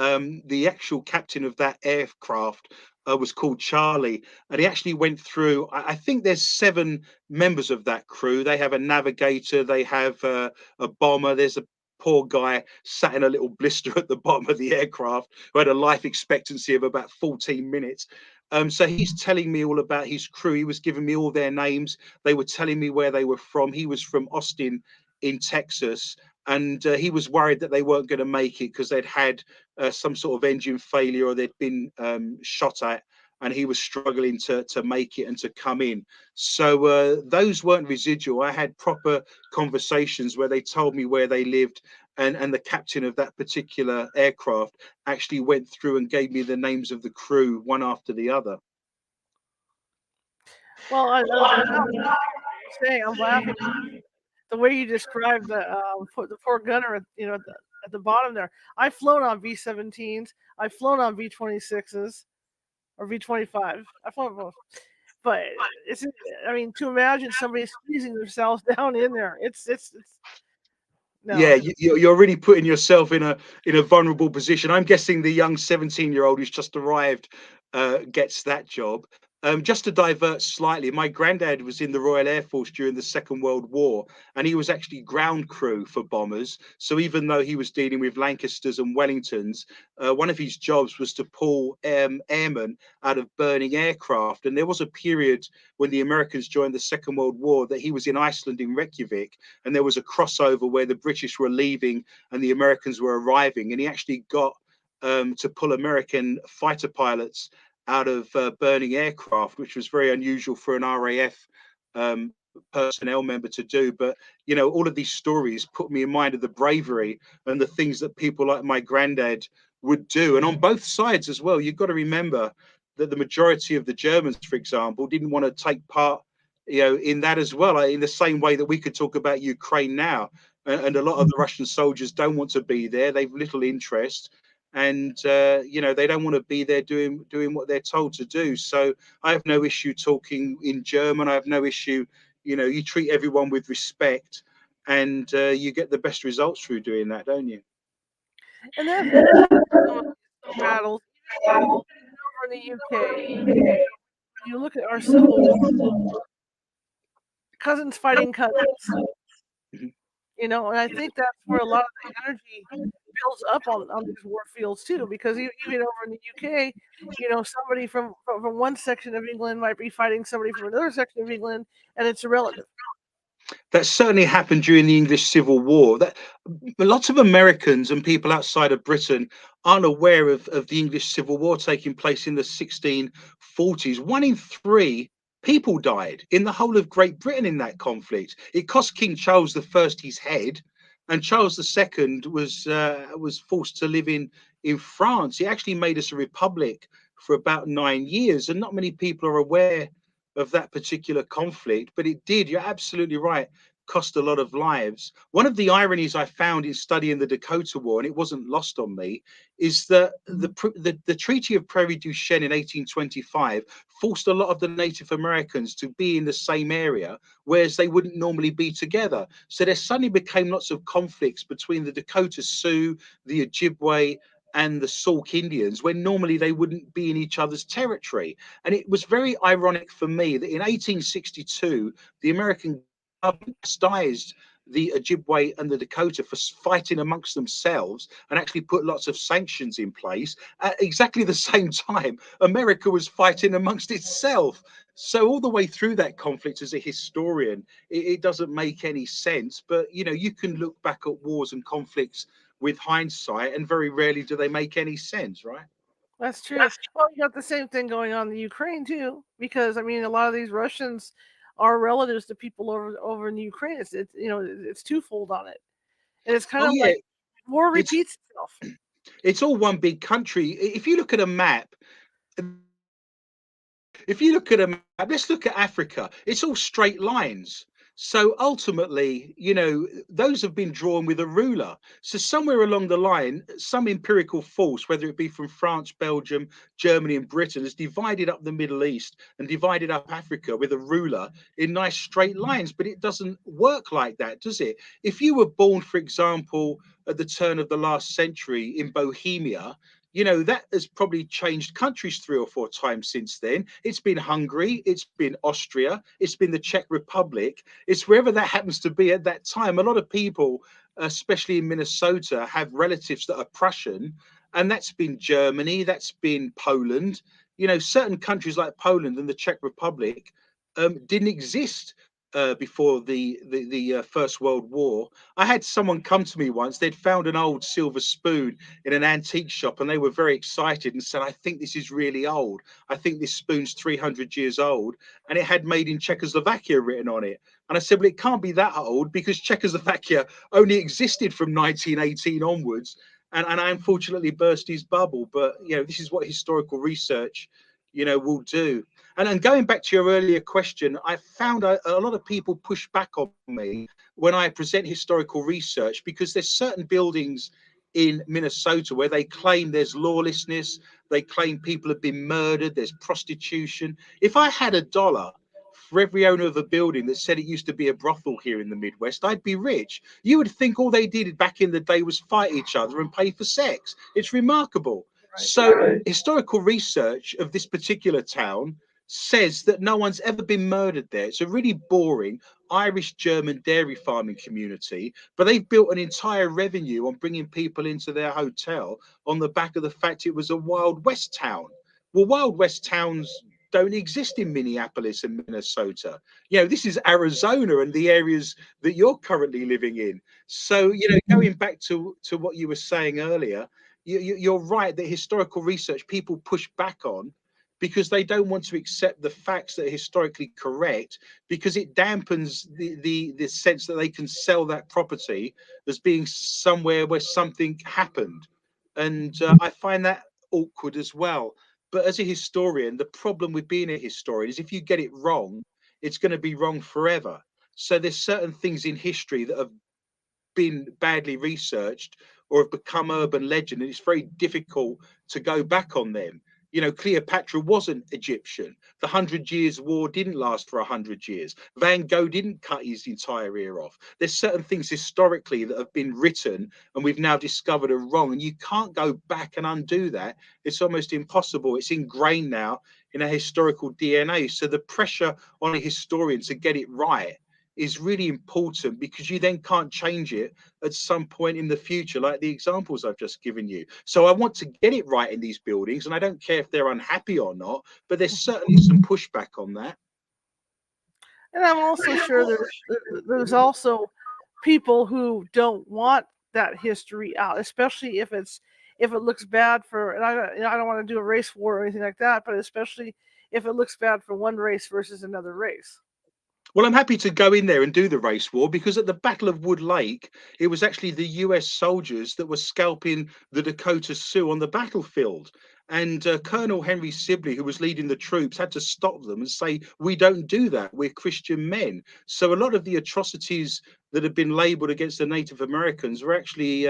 the actual captain of that aircraft was called Charlie, and he actually went through. I think there's 7 members of that crew. They have a navigator, they have a bomber. There's a poor guy sat in a little blister at the bottom of the aircraft who had a life expectancy of about 14 minutes. So he's telling me all about his crew. He was giving me all their names. They were telling me where they were from. He was from Austin in Texas, and he was worried that they weren't going to make it because they'd had some sort of engine failure or they'd been shot at, and he was struggling to make it and to come in. So those weren't residual. I had proper conversations where they told me where they lived, and the captain of that particular aircraft actually went through and gave me the names of the crew one after the other. Well, now you're saying, I'm laughing. The way you described the poor gunner, at the bottom there. I've flown on V-17s. I've flown on V-26s or V-25. I've flown both. But it's, I mean, to imagine somebody squeezing themselves down in there, it's Yeah, no. you're really putting yourself in a vulnerable position. I'm guessing the young 17-year-old who's just arrived gets that job. Just to divert slightly, my granddad was in the Royal Air Force during the Second World War, and he was actually ground crew for bombers. So even though he was dealing with Lancasters and Wellingtons, one of his jobs was to pull airmen out of burning aircraft. And there was a period when the Americans joined the Second World War that he was in Iceland in Reykjavik, and there was a crossover where the British were leaving and the Americans were arriving, and he actually got to pull American fighter pilots out of burning aircraft, which was very unusual for an RAF um, personnel member to do. But all of these stories put me in mind of the bravery and the things that people like my granddad would do, and on both sides as well. You've got to remember that the majority of the Germans, for example, didn't want to take part in that as well, in the same way that we could talk about Ukraine now. And a lot of the Russian soldiers don't want to be there. They've little interest, and they don't want to be there doing what they're told to do. So I have no issue talking in German. I have no issue. You treat everyone with respect, and you get the best results through doing that, don't you? And that's some of these battles, even over in the UK. When you look at our Civil War, cousins fighting cousins. Mhm. And I think that's where a lot of the energy builds up on these war fields too, because even over in the UK, somebody from one section of England might be fighting somebody from another section of England, and it's a relative. That certainly happened during the English Civil War. That lots of Americans and people outside of Britain aren't aware of the English Civil War taking place in the 1640s. 1 in 3 people died in the whole of Great Britain in that conflict. It cost King Charles I his head, and Charles II was forced to live in France. He actually made us a republic for about 9 years, and not many people are aware of that particular conflict, but it did. You're absolutely right. Cost a lot of lives. One of the ironies I found in studying the Dakota War, and it wasn't lost on me, is that the Treaty of Prairie du Chien in 1825 forced a lot of the Native Americans to be in the same area, whereas they wouldn't normally be together. So there suddenly became lots of conflicts between the Dakota Sioux, the Ojibwe, and the Sauk Indians, when normally they wouldn't be in each other's territory. And it was very ironic for me that in 1862, the American government chastised the Ojibwe and the Dakota for fighting amongst themselves and actually put lots of sanctions in place. At exactly the same time, America was fighting amongst itself. So all the way through that conflict, as a historian, it doesn't make any sense. But you can look back at wars and conflicts with hindsight, and very rarely do they make any sense, right? That's true. Well, you got the same thing going on in the Ukraine too, because I mean, a lot of these Russians are relatives to people over in the Ukraine. It's twofold on it, and it's kind Oh of yeah, like war it's repeats itself. it's all one big country. If you look at a map, if you look at a map, let's look at Africa. It's all straight lines. So ultimately, those have been drawn with a ruler. So somewhere along the line, some empirical force, whether it be from France, Belgium, Germany, and Britain, has divided up the Middle East and divided up Africa with a ruler in nice straight lines. But it doesn't work like that, does it? If you were born, for example, at the turn of the last century in Bohemia, that has probably changed countries 3 or 4 times since then. It's been Hungary, it's been Austria, it's been the Czech Republic. It's wherever that happens to be at that time. A lot of people, especially in Minnesota, have relatives that are Prussian, and that's been Germany, that's been Poland. Certain countries like Poland and the Czech Republic didn't exist before the First World War. I had someone come to me once. They'd found an old silver spoon in an antique shop, and they were very excited and said, "I think this is really old. I think this spoon's 300 years old," and it had "Made in Czechoslovakia" written on it. And I said, "Well, it can't be that old because Czechoslovakia only existed from 1918 onwards." And I unfortunately burst his bubble. But this is what historical research, will do. And going back to your earlier question, I found a lot of people push back on me when I present historical research because there's certain buildings in Minnesota where they claim there's lawlessness, they claim people have been murdered, there's prostitution. If I had $1 for every owner of a building that said it used to be a brothel here in the Midwest, I'd be rich. You would think all they did back in the day was fight each other and pay for sex. It's remarkable. Right. So historical research of this particular town says that no one's ever been murdered there. It's a really boring Irish German dairy farming community, but they've built an entire revenue on bringing people into their hotel on the back of the fact it was a Wild West town. Well, Wild West towns don't exist in Minneapolis and Minnesota. This is Arizona and the areas that you're currently living in. So, going back to what you were saying earlier, you're right that historical research people push back on because they don't want to accept the facts that are historically correct, because it dampens the sense that they can sell that property as being somewhere where something happened. And I find that awkward as well. But as a historian, the problem with being a historian is if you get it wrong, it's going to be wrong forever. So there's certain things in history that have been badly researched or have become urban legend, and it's very difficult to go back on them. Cleopatra wasn't Egyptian. The 100 Years' War didn't last for 100 years. Van Gogh didn't cut his entire ear off. There's certain things historically that have been written and we've now discovered are wrong, and you can't go back and undo that. It's almost impossible. It's ingrained now in our historical DNA. So the pressure on a historian to get it right is really important, because you then can't change it at some point in the future, like the examples I've just given you. So I want to get it right in these buildings, and I don't care if they're unhappy or not, but there's certainly some pushback on that. And I'm also sure there's also people who don't want that history out, especially if it looks bad for. And I don't want to do a race war or anything like that, but especially if it looks bad for one race versus another race. Well, I'm happy to go in there and do the race war, because at the Battle of Wood Lake, it was actually the US soldiers that were scalping the Dakota Sioux on the battlefield. And Colonel Henry Sibley, who was leading the troops, had to stop them and say, "We don't do that. We're Christian men." So a lot of the atrocities that have been labeled against the Native Americans were actually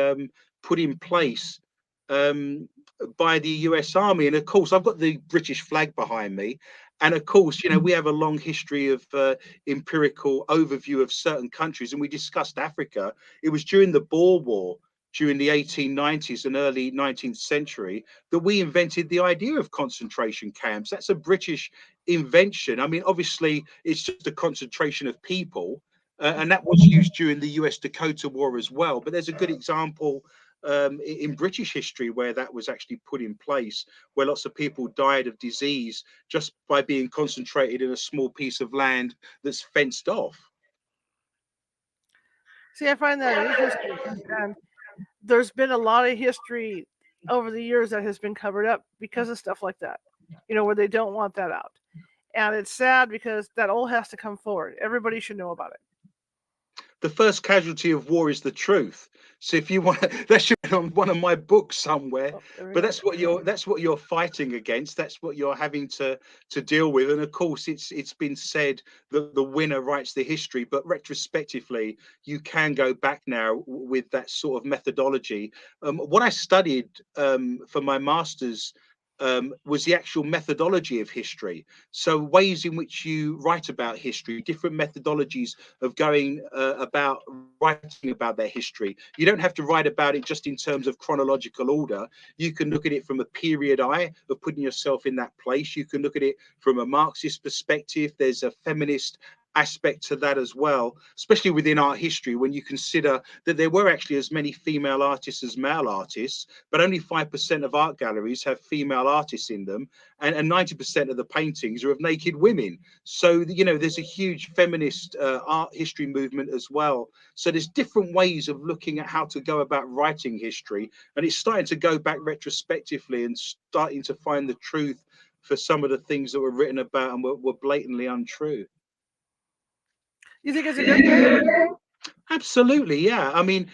put in place um, by the US Army. And of course, I've got the British flag behind me. And of course, we have a long history of empirical overview of certain countries, and we discussed Africa. It was during the Boer War, during the 1890s and early 19th century, that we invented the idea of concentration camps. That's a British invention. I mean, obviously, it's just a concentration of people, and that was used during the US Dakota War as well. But there's a good example in British history where that was actually put in place, where lots of people died of disease just by being concentrated in a small piece of land that's fenced off. See, I find that interesting, and there's been a lot of history over the years that has been covered up because of stuff like that. Where they don't want that out, and it's sad because that all has to come forward. Everybody should know about it. the first casualty of war is the truth. So if you want, that should be on one of my books somewhere. Oh, there we But go. that's what you're fighting against. That's what you're having to deal with. And of course, it's been said that the winner writes the history. But retrospectively, you can go back now with that sort of methodology. What I studied for my master's was the actual methodology of history. So ways in which you write about history, different methodologies of going about writing about their history. You don't have to write about it just in terms of chronological order. You can look at it from a period eye of putting yourself in that place. You can look at it from a Marxist perspective. There's a feminist aspect to that as well, especially within art history, when you consider that there were actually as many female artists as male artists, but only 5% of art galleries have female artists in them, and 90% of the paintings are of naked women. So, you know, there's a huge feminist art history movement as well. So there's different ways of looking at how to go about writing history, and it's starting to go back retrospectively and starting to find the truth for some of the things that were written about and were blatantly untrue. You think it's a good thing? Absolutely, yeah. I mean,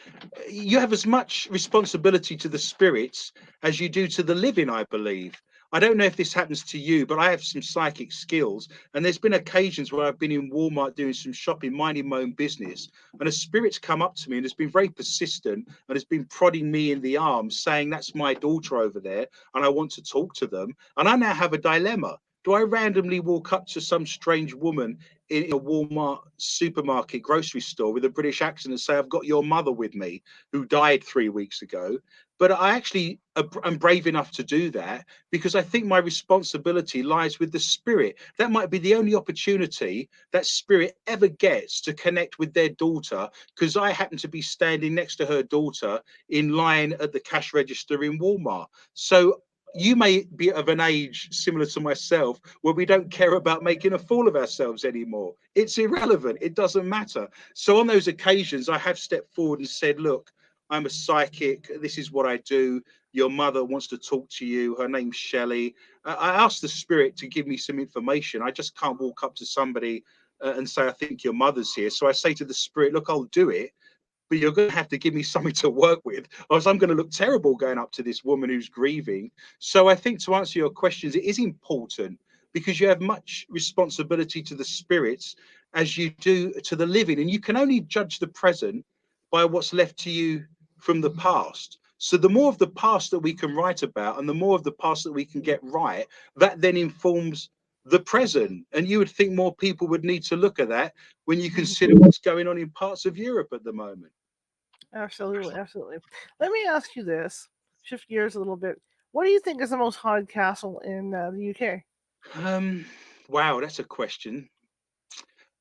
you have as much responsibility to the spirits as you do to the living, I believe. I don't know if this happens to you, but I have some psychic skills. And there's been occasions where I've been in Walmart doing some shopping, minding my own business, and a spirit's come up to me and has been very persistent and has been prodding me in the arm, saying, "That's my daughter over there, and I want to talk to them." And I now have a dilemma. Do I randomly walk up to some strange woman in a Walmart supermarket grocery store with a British accent and say, "I've got your mother with me who died 3 weeks ago"? But I actually am brave enough to do that because I think my responsibility lies with the spirit. That might be the only opportunity that spirit ever gets to connect with their daughter, because I happen to be standing next to her daughter in line at the cash register in Walmart. So you may be of an age similar to myself where we don't care about making a fool of ourselves anymore. It's irrelevant. It doesn't matter. So on those occasions, I have stepped forward and said, "Look, I'm a psychic. This is what I do. Your mother wants to talk to you. Her name's Shelley." I asked the spirit to give me some information. I just can't walk up to somebody and say, "I think your mother's here." So I say to the spirit, "Look, I'll do it, but you're going to have to give me something to work with, or else I'm going to look terrible going up to this woman who's grieving." So I think, to answer your questions, it is important because you have much responsibility to the spirits as you do to the living, and you can only judge the present by what's left to you from the past. So the more of the past that we can write about and the more of the past that we can get right, that then informs the present. And you would think more people would need to look at that when you consider what's going on in parts of Europe at the moment. Absolutely, absolutely. Let me ask you this. Shift gears a little bit. What do you think is the most haunted castle in the UK? Um, wow, that's a question.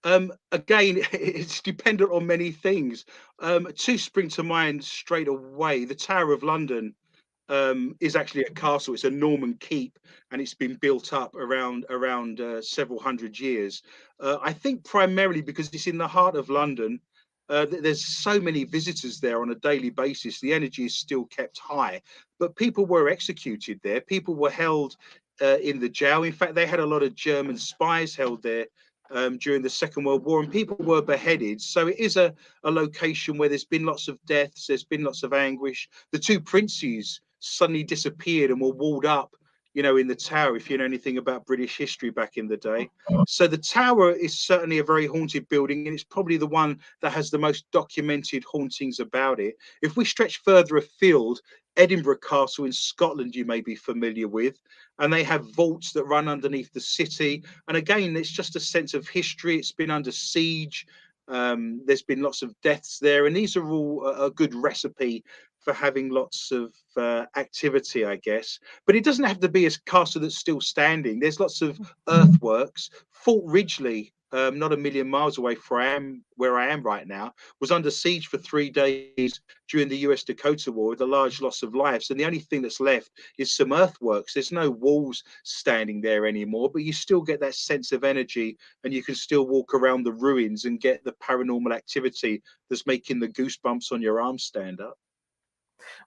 Again, it's dependent on many things. Two spring to mind straight away. The Tower of London is actually a castle. It's a Norman keep, and it's been built up around several hundred years. I think primarily because it's in the heart of London. There's so many visitors there on a daily basis. The energy is still kept high, but people were executed there. People were held in the jail. In fact, they had a lot of German spies held there during the Second World War, and people were beheaded. So it is a location where there's been lots of deaths, there's been lots of anguish. The two princes suddenly disappeared and were walled up, you know, in the tower, if you know anything about British history back in the day. So the tower is certainly a very haunted building, and it's probably the one that has the most documented hauntings about it. If we stretch further afield, Edinburgh Castle in Scotland, you may be familiar with, and they have vaults that run underneath the city. And again, it's just a sense of history. It's been under siege. There's been lots of deaths there, and these are all a good recipe for having lots of activity, I guess. But it doesn't have to be a castle that's still standing. There's lots of earthworks. Fort Ridgely, not a million miles away from where I am right now, was under siege for 3 days during the US Dakota War with a large loss of lives. And the only thing that's left is some earthworks. There's no walls standing there anymore, but you still get that sense of energy, and you can still walk around the ruins and get the paranormal activity that's making the goosebumps on your arm stand up.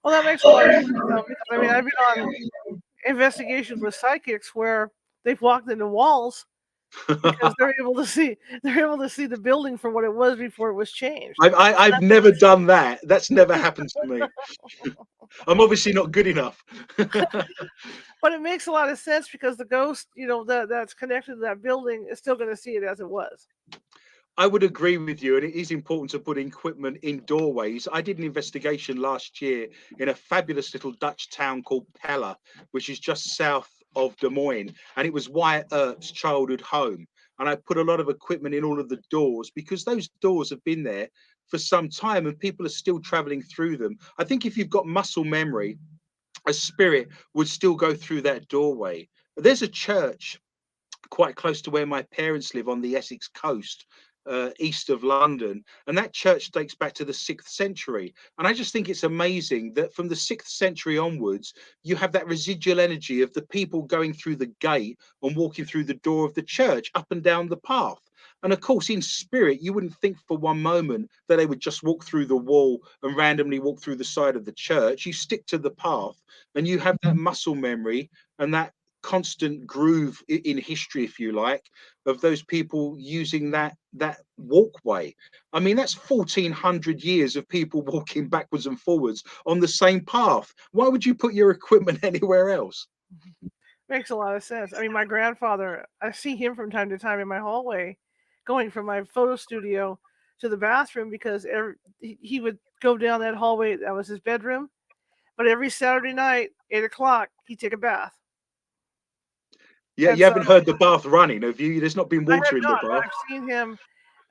Well, that makes a lot of sense, because I mean, I've been on investigations with psychics where they've walked into walls because they're able to see the building for what it was before it was changed. I've never done that. That's never happened to me. I'm obviously not good enough. But it makes a lot of sense because the ghost, that's connected to that building is still going to see it as it was. I would agree with you, and it is important to put equipment in doorways. I did an investigation last year in a fabulous little Dutch town called Pella, which is just south of Des Moines, and it was Wyatt Earp's childhood home. And I put a lot of equipment in all of the doors because those doors have been there for some time and people are still traveling through them. I think if you've got muscle memory, a spirit would still go through that doorway. There's a church quite close to where my parents live on the Essex coast, east of London. And that church dates back to the 6th century. And I just think it's amazing that from the 6th century onwards, you have that residual energy of the people going through the gate and walking through the door of the church up and down the path. And of course, in spirit, you wouldn't think for one moment that they would just walk through the wall and randomly walk through the side of the church. You stick to the path and you have that muscle memory and that constant groove in history, if you like, of those people using that walkway. I mean, that's 1400 years of people walking backwards and forwards on the same path. Why would you put your equipment anywhere else? Makes a lot of sense. I mean, my grandfather, I see him from time to time in my hallway, going from my photo studio to the bathroom because he would go down that hallway. That was his bedroom. But every Saturday night, 8 o'clock, he'd take a bath. Yeah, And you so haven't heard the bath running, have you? There's not been I have water in the not, but bath. I've seen him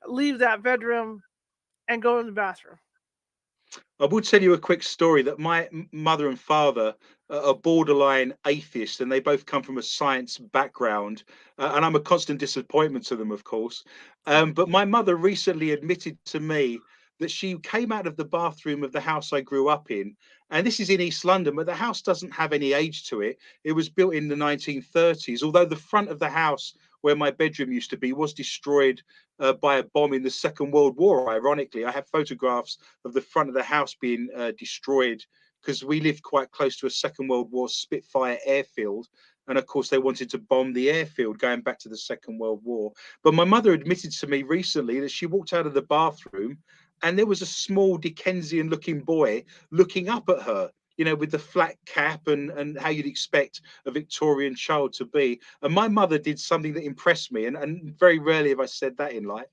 leave that bedroom and go in the bathroom. I will tell you a quick story that my mother and father are borderline atheists, and they both come from a science background. And I'm a constant disappointment to them, of course. But my mother recently admitted to me that she came out of the bathroom of the house I grew up in. And this is in East London, but the house doesn't have any age to it. It was built in the 1930s, although the front of the house where my bedroom used to be was destroyed by a bomb in the Second World War. Ironically, I have photographs of the front of the house being destroyed because we lived quite close to a Second World War Spitfire airfield. And of course, they wanted to bomb the airfield going back to the Second World War. But my mother admitted to me recently that she walked out of the bathroom and there was a small Dickensian looking boy looking up at her, with the flat cap and how you'd expect a Victorian child to be. And my mother did something that impressed me, and very rarely have I said that in life.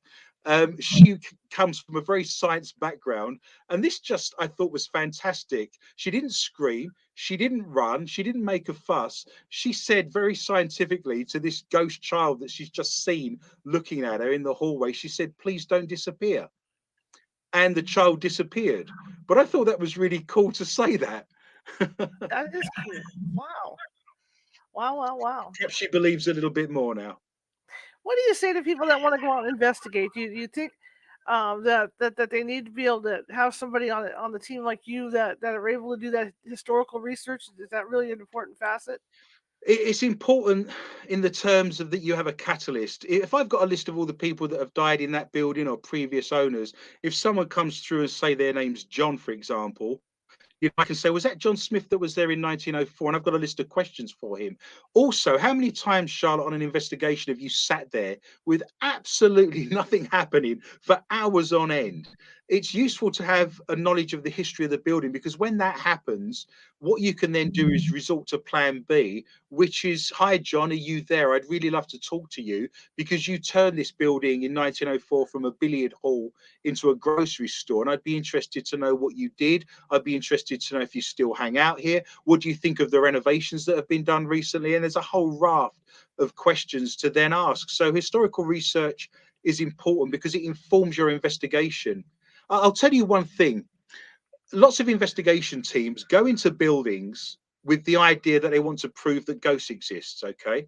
She comes from a very science background, and this just I thought was fantastic. She didn't scream, she didn't run, she didn't make a fuss. She said very scientifically to this ghost child that she's just seen looking at her in the hallway, she said, "Please don't disappear." And the child disappeared. But I thought that was really cool to say that. That is cool. Wow. Wow, wow, wow. Perhaps she believes a little bit more now. What do you say to people that want to go out and investigate? Do you think that they need to be able to have somebody on the team like you that are able to do that historical research? Is that really an important facet? It's important in the terms of that you have a catalyst. If I've got a list of all the people that have died in that building or previous owners, if someone comes through and say their name's John, for example, I can say, was that John Smith that was there in 1904? And I've got a list of questions for him. Also, how many times, Charlotte, on an investigation have you sat there with absolutely nothing happening for hours on end? It's useful to have a knowledge of the history of the building because when that happens, what you can then do is resort to plan B, which is, "Hi, John, are you there? I'd really love to talk to you because you turned this building in 1904 from a billiard hall into a grocery store. And I'd be interested to know what you did. I'd be interested to know if you still hang out here. What do you think of the renovations that have been done recently?" And there's a whole raft of questions to then ask. So historical research is important because it informs your investigation. I'll tell you one thing. Lots of investigation teams go into buildings with the idea that they want to prove that ghosts exist, okay?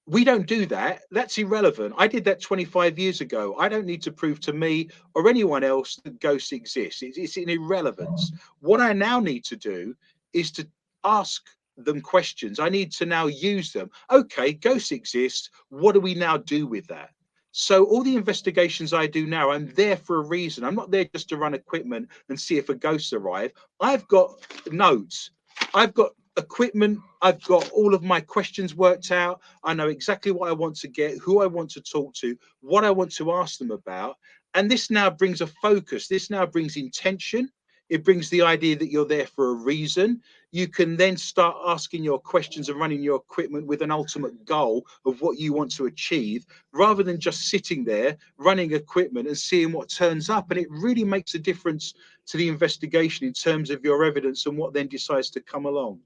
We don't do that. That's irrelevant. I did that 25 years ago. I don't need to prove to me or anyone else that ghosts exist. It's an irrelevance. What I now need to do is to ask them questions. I need to now use them. Okay, ghosts exist. What do we now do with that? So all the investigations I do now, I'm there for a reason. I'm not there just to run equipment and see if a ghost arrive. I've got notes. I've got equipment. I've got all of my questions worked out. I know exactly what I want to get, who I want to talk to, what I want to ask them about. And this now brings a focus. This now brings intention. It brings the idea that you're there for a reason. You can then start asking your questions and running your equipment with an ultimate goal of what you want to achieve, rather than just sitting there running equipment and seeing what turns up. And it really makes a difference to the investigation in terms of your evidence and what then decides to come along.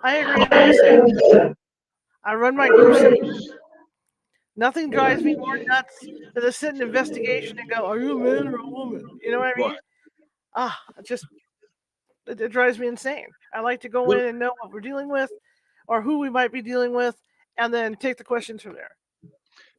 I agree 100%. I run my groups. Nothing drives me more nuts than to sit in investigation and go, "Are you a man or a woman?" You know what I mean? Right. It drives me insane. I like to go Well, in and know what we're dealing with, or who we might be dealing with, and then take the questions from there.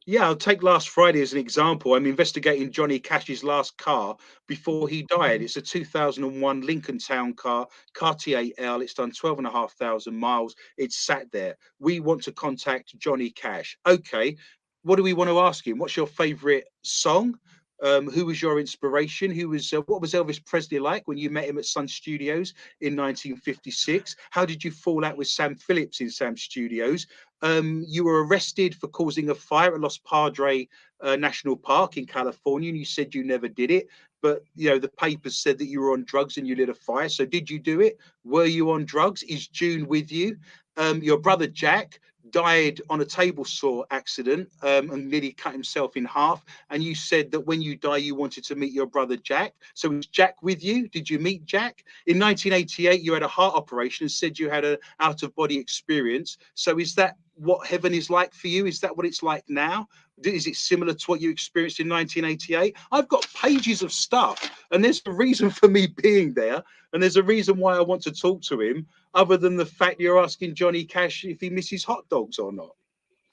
yeah, I'll take last Friday as an example. I'm investigating Johnny Cash's last car before he died. It's a 2001 Lincoln Town car, Cartier L. It's done 12,500 miles. It's sat there. We want to contact Johnny Cash. Okay, what do we want to ask him? What's your favorite song? Who was your inspiration? What was Elvis Presley like when you met him at Sun Studios in 1956? How did you fall out with Sam Phillips in Sam Studios? You were arrested for causing a fire at Los Padres National Park in California, and you said you never did it. But the papers said that you were on drugs and you lit a fire. So did you do it? Were you on drugs? Is June with you? Your brother Jack died on a table saw accident and nearly cut himself in half. And you said that when you die, you wanted to meet your brother Jack. So is Jack with you? Did you meet Jack? In 1988, you had a heart operation and said you had an out-of-body experience. So is that what heaven is like for you? Is that what it's like now? Is it similar to what you experienced in 1988? I've got pages of stuff, and there's a reason for me being there, and there's a reason why I want to talk to him, other than the fact you're asking Johnny Cash if he misses hot dogs or not.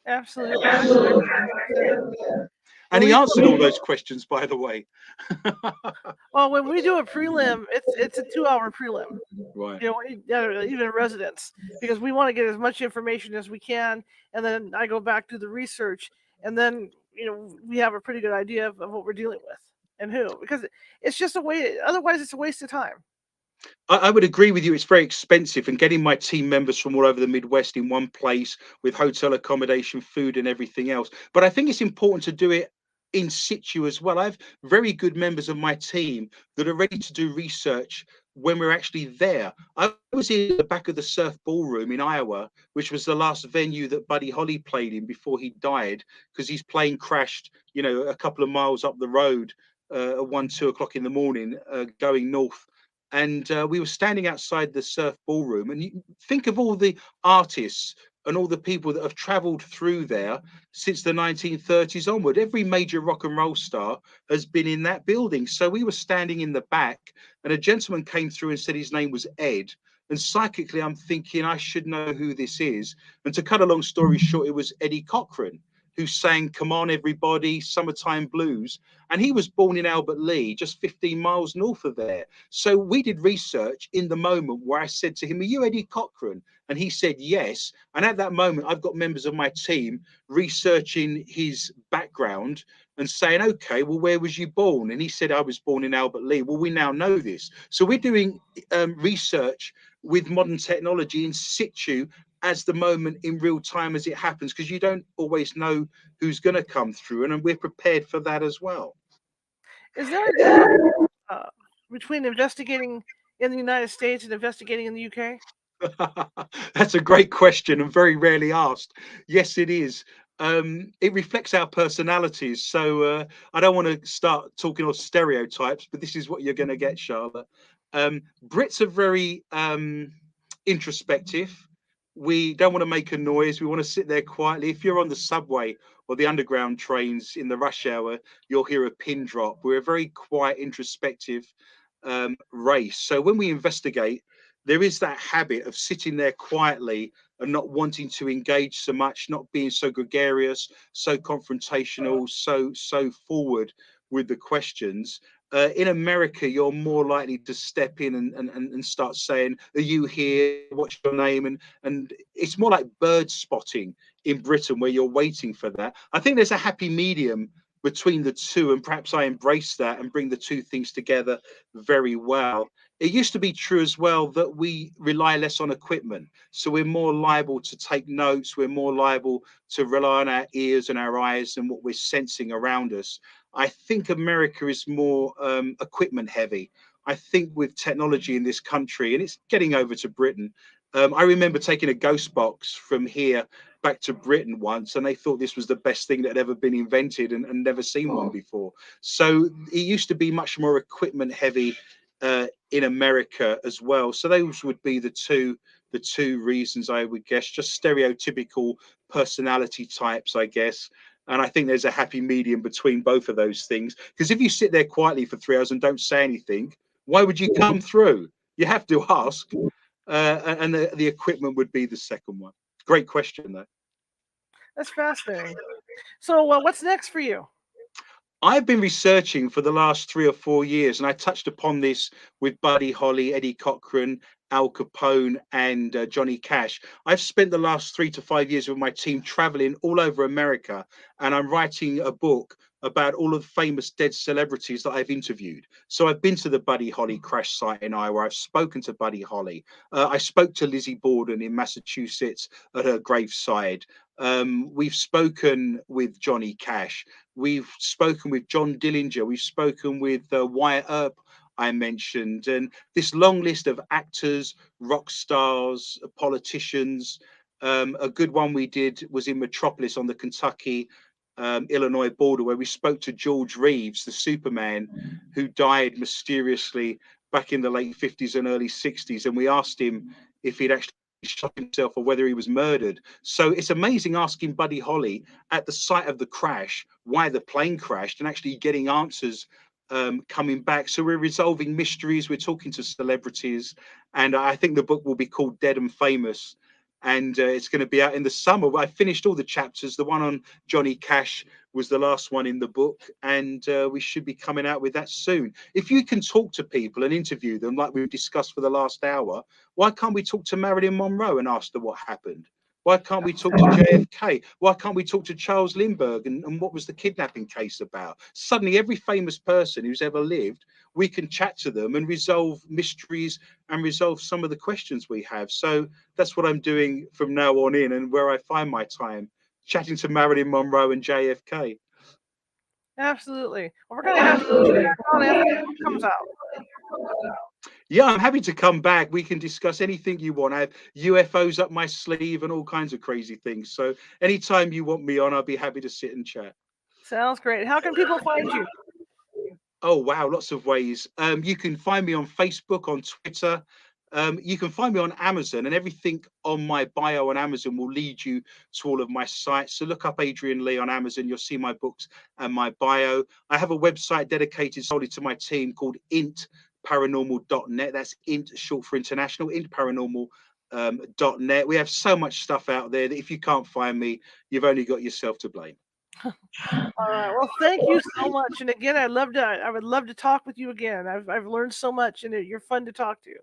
Absolutely, I agree 100%. And When he we answered all those questions, by the way. when we do a prelim, it's a 2-hour prelim. Right. Even residents, because we want to get as much information as we can, and then I go back to the research, and then we have a pretty good idea of what we're dealing with and who, because it's just a way. Otherwise, it's a waste of time. I would agree with you. It's very expensive, and getting my team members from all over the Midwest in one place with hotel accommodation, food, and everything else. But I think it's important to do it in situ as well. I have very good members of my team that are ready to do research when we're actually there. I was in the back of the Surf Ballroom in Iowa, which was the last venue that Buddy Holly played in before he died, because his plane crashed, a couple of miles up the road at 1, 2 o'clock in the morning, going north. And we were standing outside the Surf Ballroom, and you think of all the artists and all the people that have traveled through there since the 1930s onward. Every major rock and roll star has been in that building. So we were standing in the back, and a gentleman came through and said his name was Ed. And psychically, I'm thinking I should know who this is. And to cut a long story short, it was Eddie Cochran, who sang "Come On Everybody," "Summertime Blues." And he was born in Albert Lea, just 15 miles north of there. So we did research in the moment where I said to him, "Are you Eddie Cochran?" And he said, "Yes." And at that moment, I've got members of my team researching his background and saying, "Okay, well, where was you born?" And he said, "I was born in Albert Lea." Well, we now know this. So we're doing research with modern technology in situ as the moment, in real time as it happens, because you don't always know who's going to come through, and we're prepared for that as well. Is there a difference between investigating in the United States and investigating in the UK? That's a great question and very rarely asked. Yes, it is. It reflects our personalities. So I don't want to start talking of stereotypes, but this is what you're going to get, Charlotte. Brits are very introspective. We don't want to make a noise. We want to sit there quietly. If you're on the subway or the underground trains in the rush hour, you'll hear a pin drop. We're a very quiet, introspective race. So when we investigate, there is that habit of sitting there quietly and not wanting to engage so much, not being so gregarious, so confrontational, so forward with the questions. In America, you're more likely to step in and start saying, "Are you here? What's your name?" And it's more like bird spotting in Britain, where you're waiting for that. I think there's a happy medium between the two, and perhaps I embrace that and bring the two things together very well. It used to be true as well that we rely less on equipment, so we're more liable to take notes, we're more liable to rely on our ears and our eyes and what we're sensing around us. I think America is more equipment heavy. I think with technology in this country, and it's getting over to Britain. I remember taking a ghost box from here back to Britain once, and they thought this was the best thing that had ever been invented, and never seen one before. So it used to be much more equipment heavy in America as well. So those would be the two reasons, I would guess, just stereotypical personality types, I guess. And I think there's a happy medium between both of those things. Because if you sit there quietly for 3 hours and don't say anything, why would you come through? You have to ask. And the equipment would be the second one. Great question, though. That's fascinating. So, what's next for you? I've been researching for the last 3 or 4 years, and I touched upon this with Buddy Holly, Eddie Cochran, Al Capone, and Johnny Cash. I've spent the last 3 to 5 years with my team traveling all over America, and I'm writing a book about all of the famous dead celebrities that I've interviewed. So I've been to the Buddy Holly crash site in Iowa. I've spoken to Buddy Holly. I spoke to Lizzie Borden in Massachusetts at her graveside. We've spoken with Johnny Cash. We've spoken with John Dillinger. We've spoken with Wyatt Earp, I mentioned, and this long list of actors, rock stars, politicians. A good one we did was in Metropolis on the Kentucky Illinois border, where we spoke to George Reeves, the Superman, who died mysteriously back in the late 50s and early 60s. And we asked him if he'd actually shot himself or whether he was murdered. So it's amazing asking Buddy Holly at the site of the crash why the plane crashed, and actually getting answers coming back. So we're resolving mysteries, we're talking to celebrities, and I think the book will be called Dead and Famous, and it's going to be out in the summer. I finished all the chapters. The one on Johnny Cash was the last one in the book, and we should be coming out with that soon. If you can talk to people and interview them like we've discussed for the last hour, why can't we talk to Marilyn Monroe and ask her what happened? Why can't we talk to JFK? Why can't we talk to Charles Lindbergh and what was the kidnapping case about? Suddenly, every famous person who's ever lived, we can chat to them and resolve mysteries and resolve some of the questions we have. So that's what I'm doing from now on in, and where I find my time, chatting to Marilyn Monroe and JFK. Absolutely. Well, we're going to have to get you back on after the book comes out. Yeah, I'm happy to come back. We can discuss anything you want. I have UFOs up my sleeve and all kinds of crazy things. So anytime you want me on, I'll be happy to sit and chat. Sounds great. How can people find you? Oh, wow, lots of ways. You can find me on Facebook, on Twitter. You can find me on Amazon, and everything on my bio on Amazon will lead you to all of my sites. So look up Adrian Lee on Amazon. You'll see my books and my bio. I have a website dedicated solely to my team called intparanormal.net. That's int short for international, intparanormal.net. We have so much stuff out there that if you can't find me, you've only got yourself to blame. All right. Well, thank you so much. And again, I would love to talk with you again. I've learned so much, and you're fun to talk to.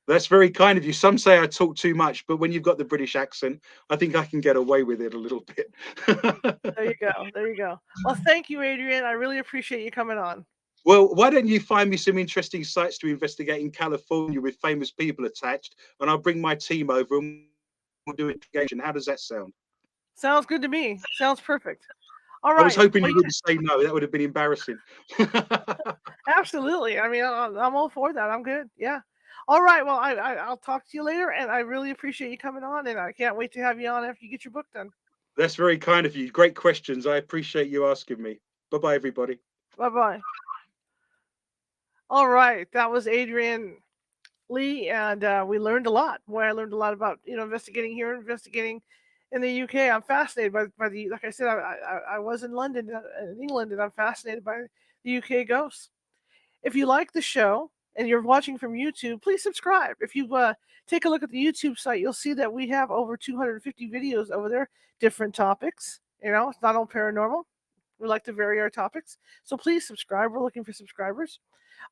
That's very kind of you. Some say I talk too much, but when you've got the British accent, I think I can get away with it a little bit. There you go. There you go. Well, thank you, Adrian. I really appreciate you coming on. Well, why don't you find me some interesting sites to investigate in California with famous people attached, and I'll bring my team over and we'll do investigation. How does that sound? Sounds good to me. Sounds perfect. All I was right. hoping Well, you wouldn't say no. That would have been embarrassing. absolutely. I mean, I'm all for that. I'm good. Yeah. All right. Well, I'll talk to you later, and I really appreciate you coming on, and I can't wait to have you on after you get your book done. That's very kind of you. Great questions. I appreciate you asking me. Bye-bye, everybody. Bye-bye. All right. That was Adrian Lee, and we learned a lot. Boy, I learned a lot about investigating here, investigating in the UK. I'm fascinated by the, like I said, I was in London, in England, and I'm fascinated by the UK ghosts. If you like the show and you're watching from YouTube, please subscribe. If you take a look at the YouTube site, you'll see that we have over 250 videos over there, different topics. It's not all paranormal. We like to vary our topics. So please subscribe. We're looking for subscribers.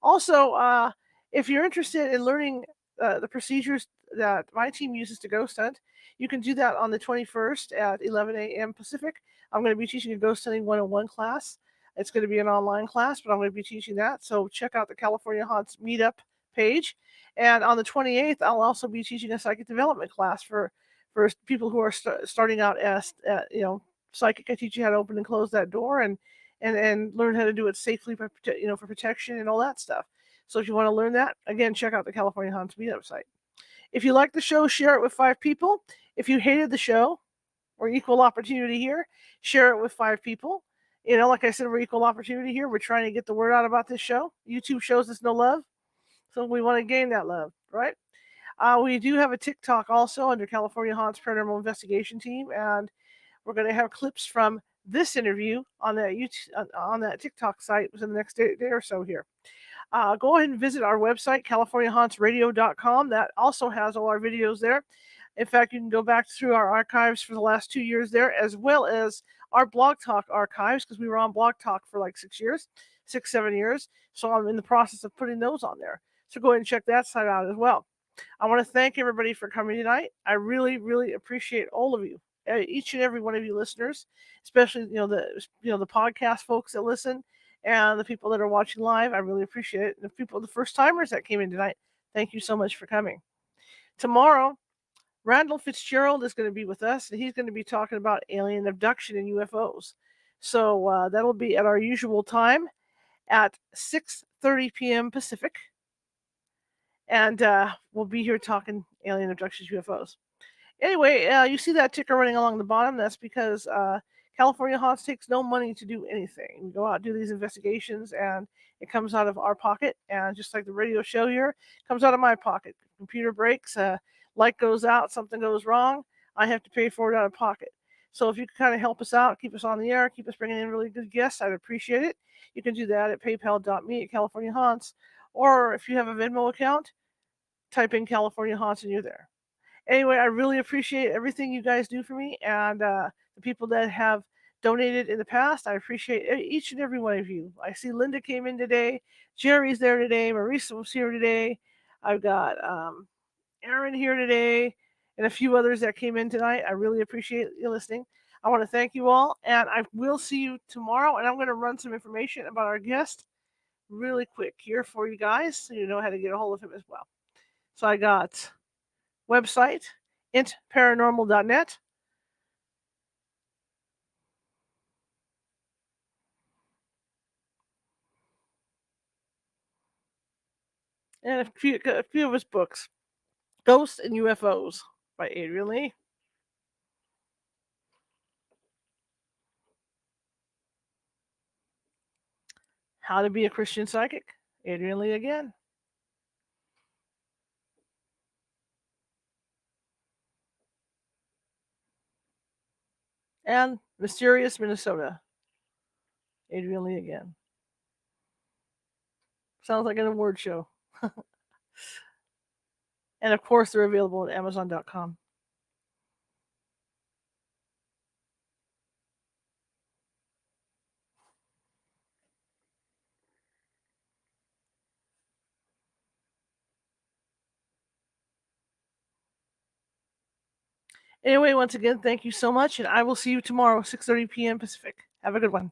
Also, if you're interested in learning the procedures that my team uses to ghost hunt, you can do that on the 21st at 11 a.m. Pacific. I'm going to be teaching a ghost hunting 101 class. It's going to be an online class, but I'm going to be teaching that. So check out the California Haunts Meetup page. And on the 28th, I'll also be teaching a psychic development class for people who are starting out as psychic. I teach you how to open and close that door and learn how to do it safely for protection and all that stuff. So if you want to learn that, again, check out the California Haunts Meetup site. If you like the show, share it with 5 people. If you hated the show, we're equal opportunity here. Share it with 5 people. Like I said, we're equal opportunity here. We're trying to get the word out about this show. YouTube shows us no love, so we want to gain that love, right? We do have a TikTok also under California Haunts Paranormal Investigation Team, and we're going to have clips from this interview on that on that TikTok site within the next day or so here. Go ahead and visit our website, californiahauntsradio.com. That also has all our videos there. In fact, you can go back through our archives for the last 2 years there, as well as our Blog Talk archives, because we were on Blog Talk for like 7 years. So I'm in the process of putting those on there. So go ahead and check that site out as well. I want to thank everybody for coming tonight. I really, really appreciate all of you, each and every one of you listeners, especially the podcast folks that listen and the people that are watching live. I really appreciate it. And the first timers that came in tonight, thank you so much for coming. Tomorrow, Randall Fitzgerald is going to be with us, and he's going to be talking about alien abduction and UFOs. So that'll be at our usual time at 6:30 p.m. Pacific. And we'll be here talking alien abductions, UFOs. Anyway, you see that ticker running along the bottom? That's because California Haunts takes no money to do anything. We go out and do these investigations, and it comes out of our pocket. And just like the radio show here, it comes out of my pocket. Computer breaks, light goes out, something goes wrong, I have to pay for it out of pocket. So if you can kind of help us out, keep us on the air, keep us bringing in really good guests, I'd appreciate it. You can do that at paypal.me/California Haunts. Or if you have a Venmo account, type in California Haunts and you're there. Anyway, I really appreciate everything you guys do for me, and the people that have donated in the past. I appreciate each and every one of you. I see Linda came in today. Jerry's there today. Marisa was here today. I've got Aaron here today, and a few others that came in tonight. I really appreciate you listening. I want to thank you all, and I will see you tomorrow, and I'm going to run some information about our guest really quick here for you guys so you know how to get a hold of him as well. So I got website, intparanormal.net. And a few of his books. Ghosts and UFOs by Adrian Lee. How to Be a Christian Psychic, Adrian Lee again. And Mysterious Minnesota, Adrian Lee again. Sounds like an award show. And of course, they're available at Amazon.com. Anyway, once again, thank you so much, and I will see you tomorrow, 6:30 p.m. Pacific. Have a good one.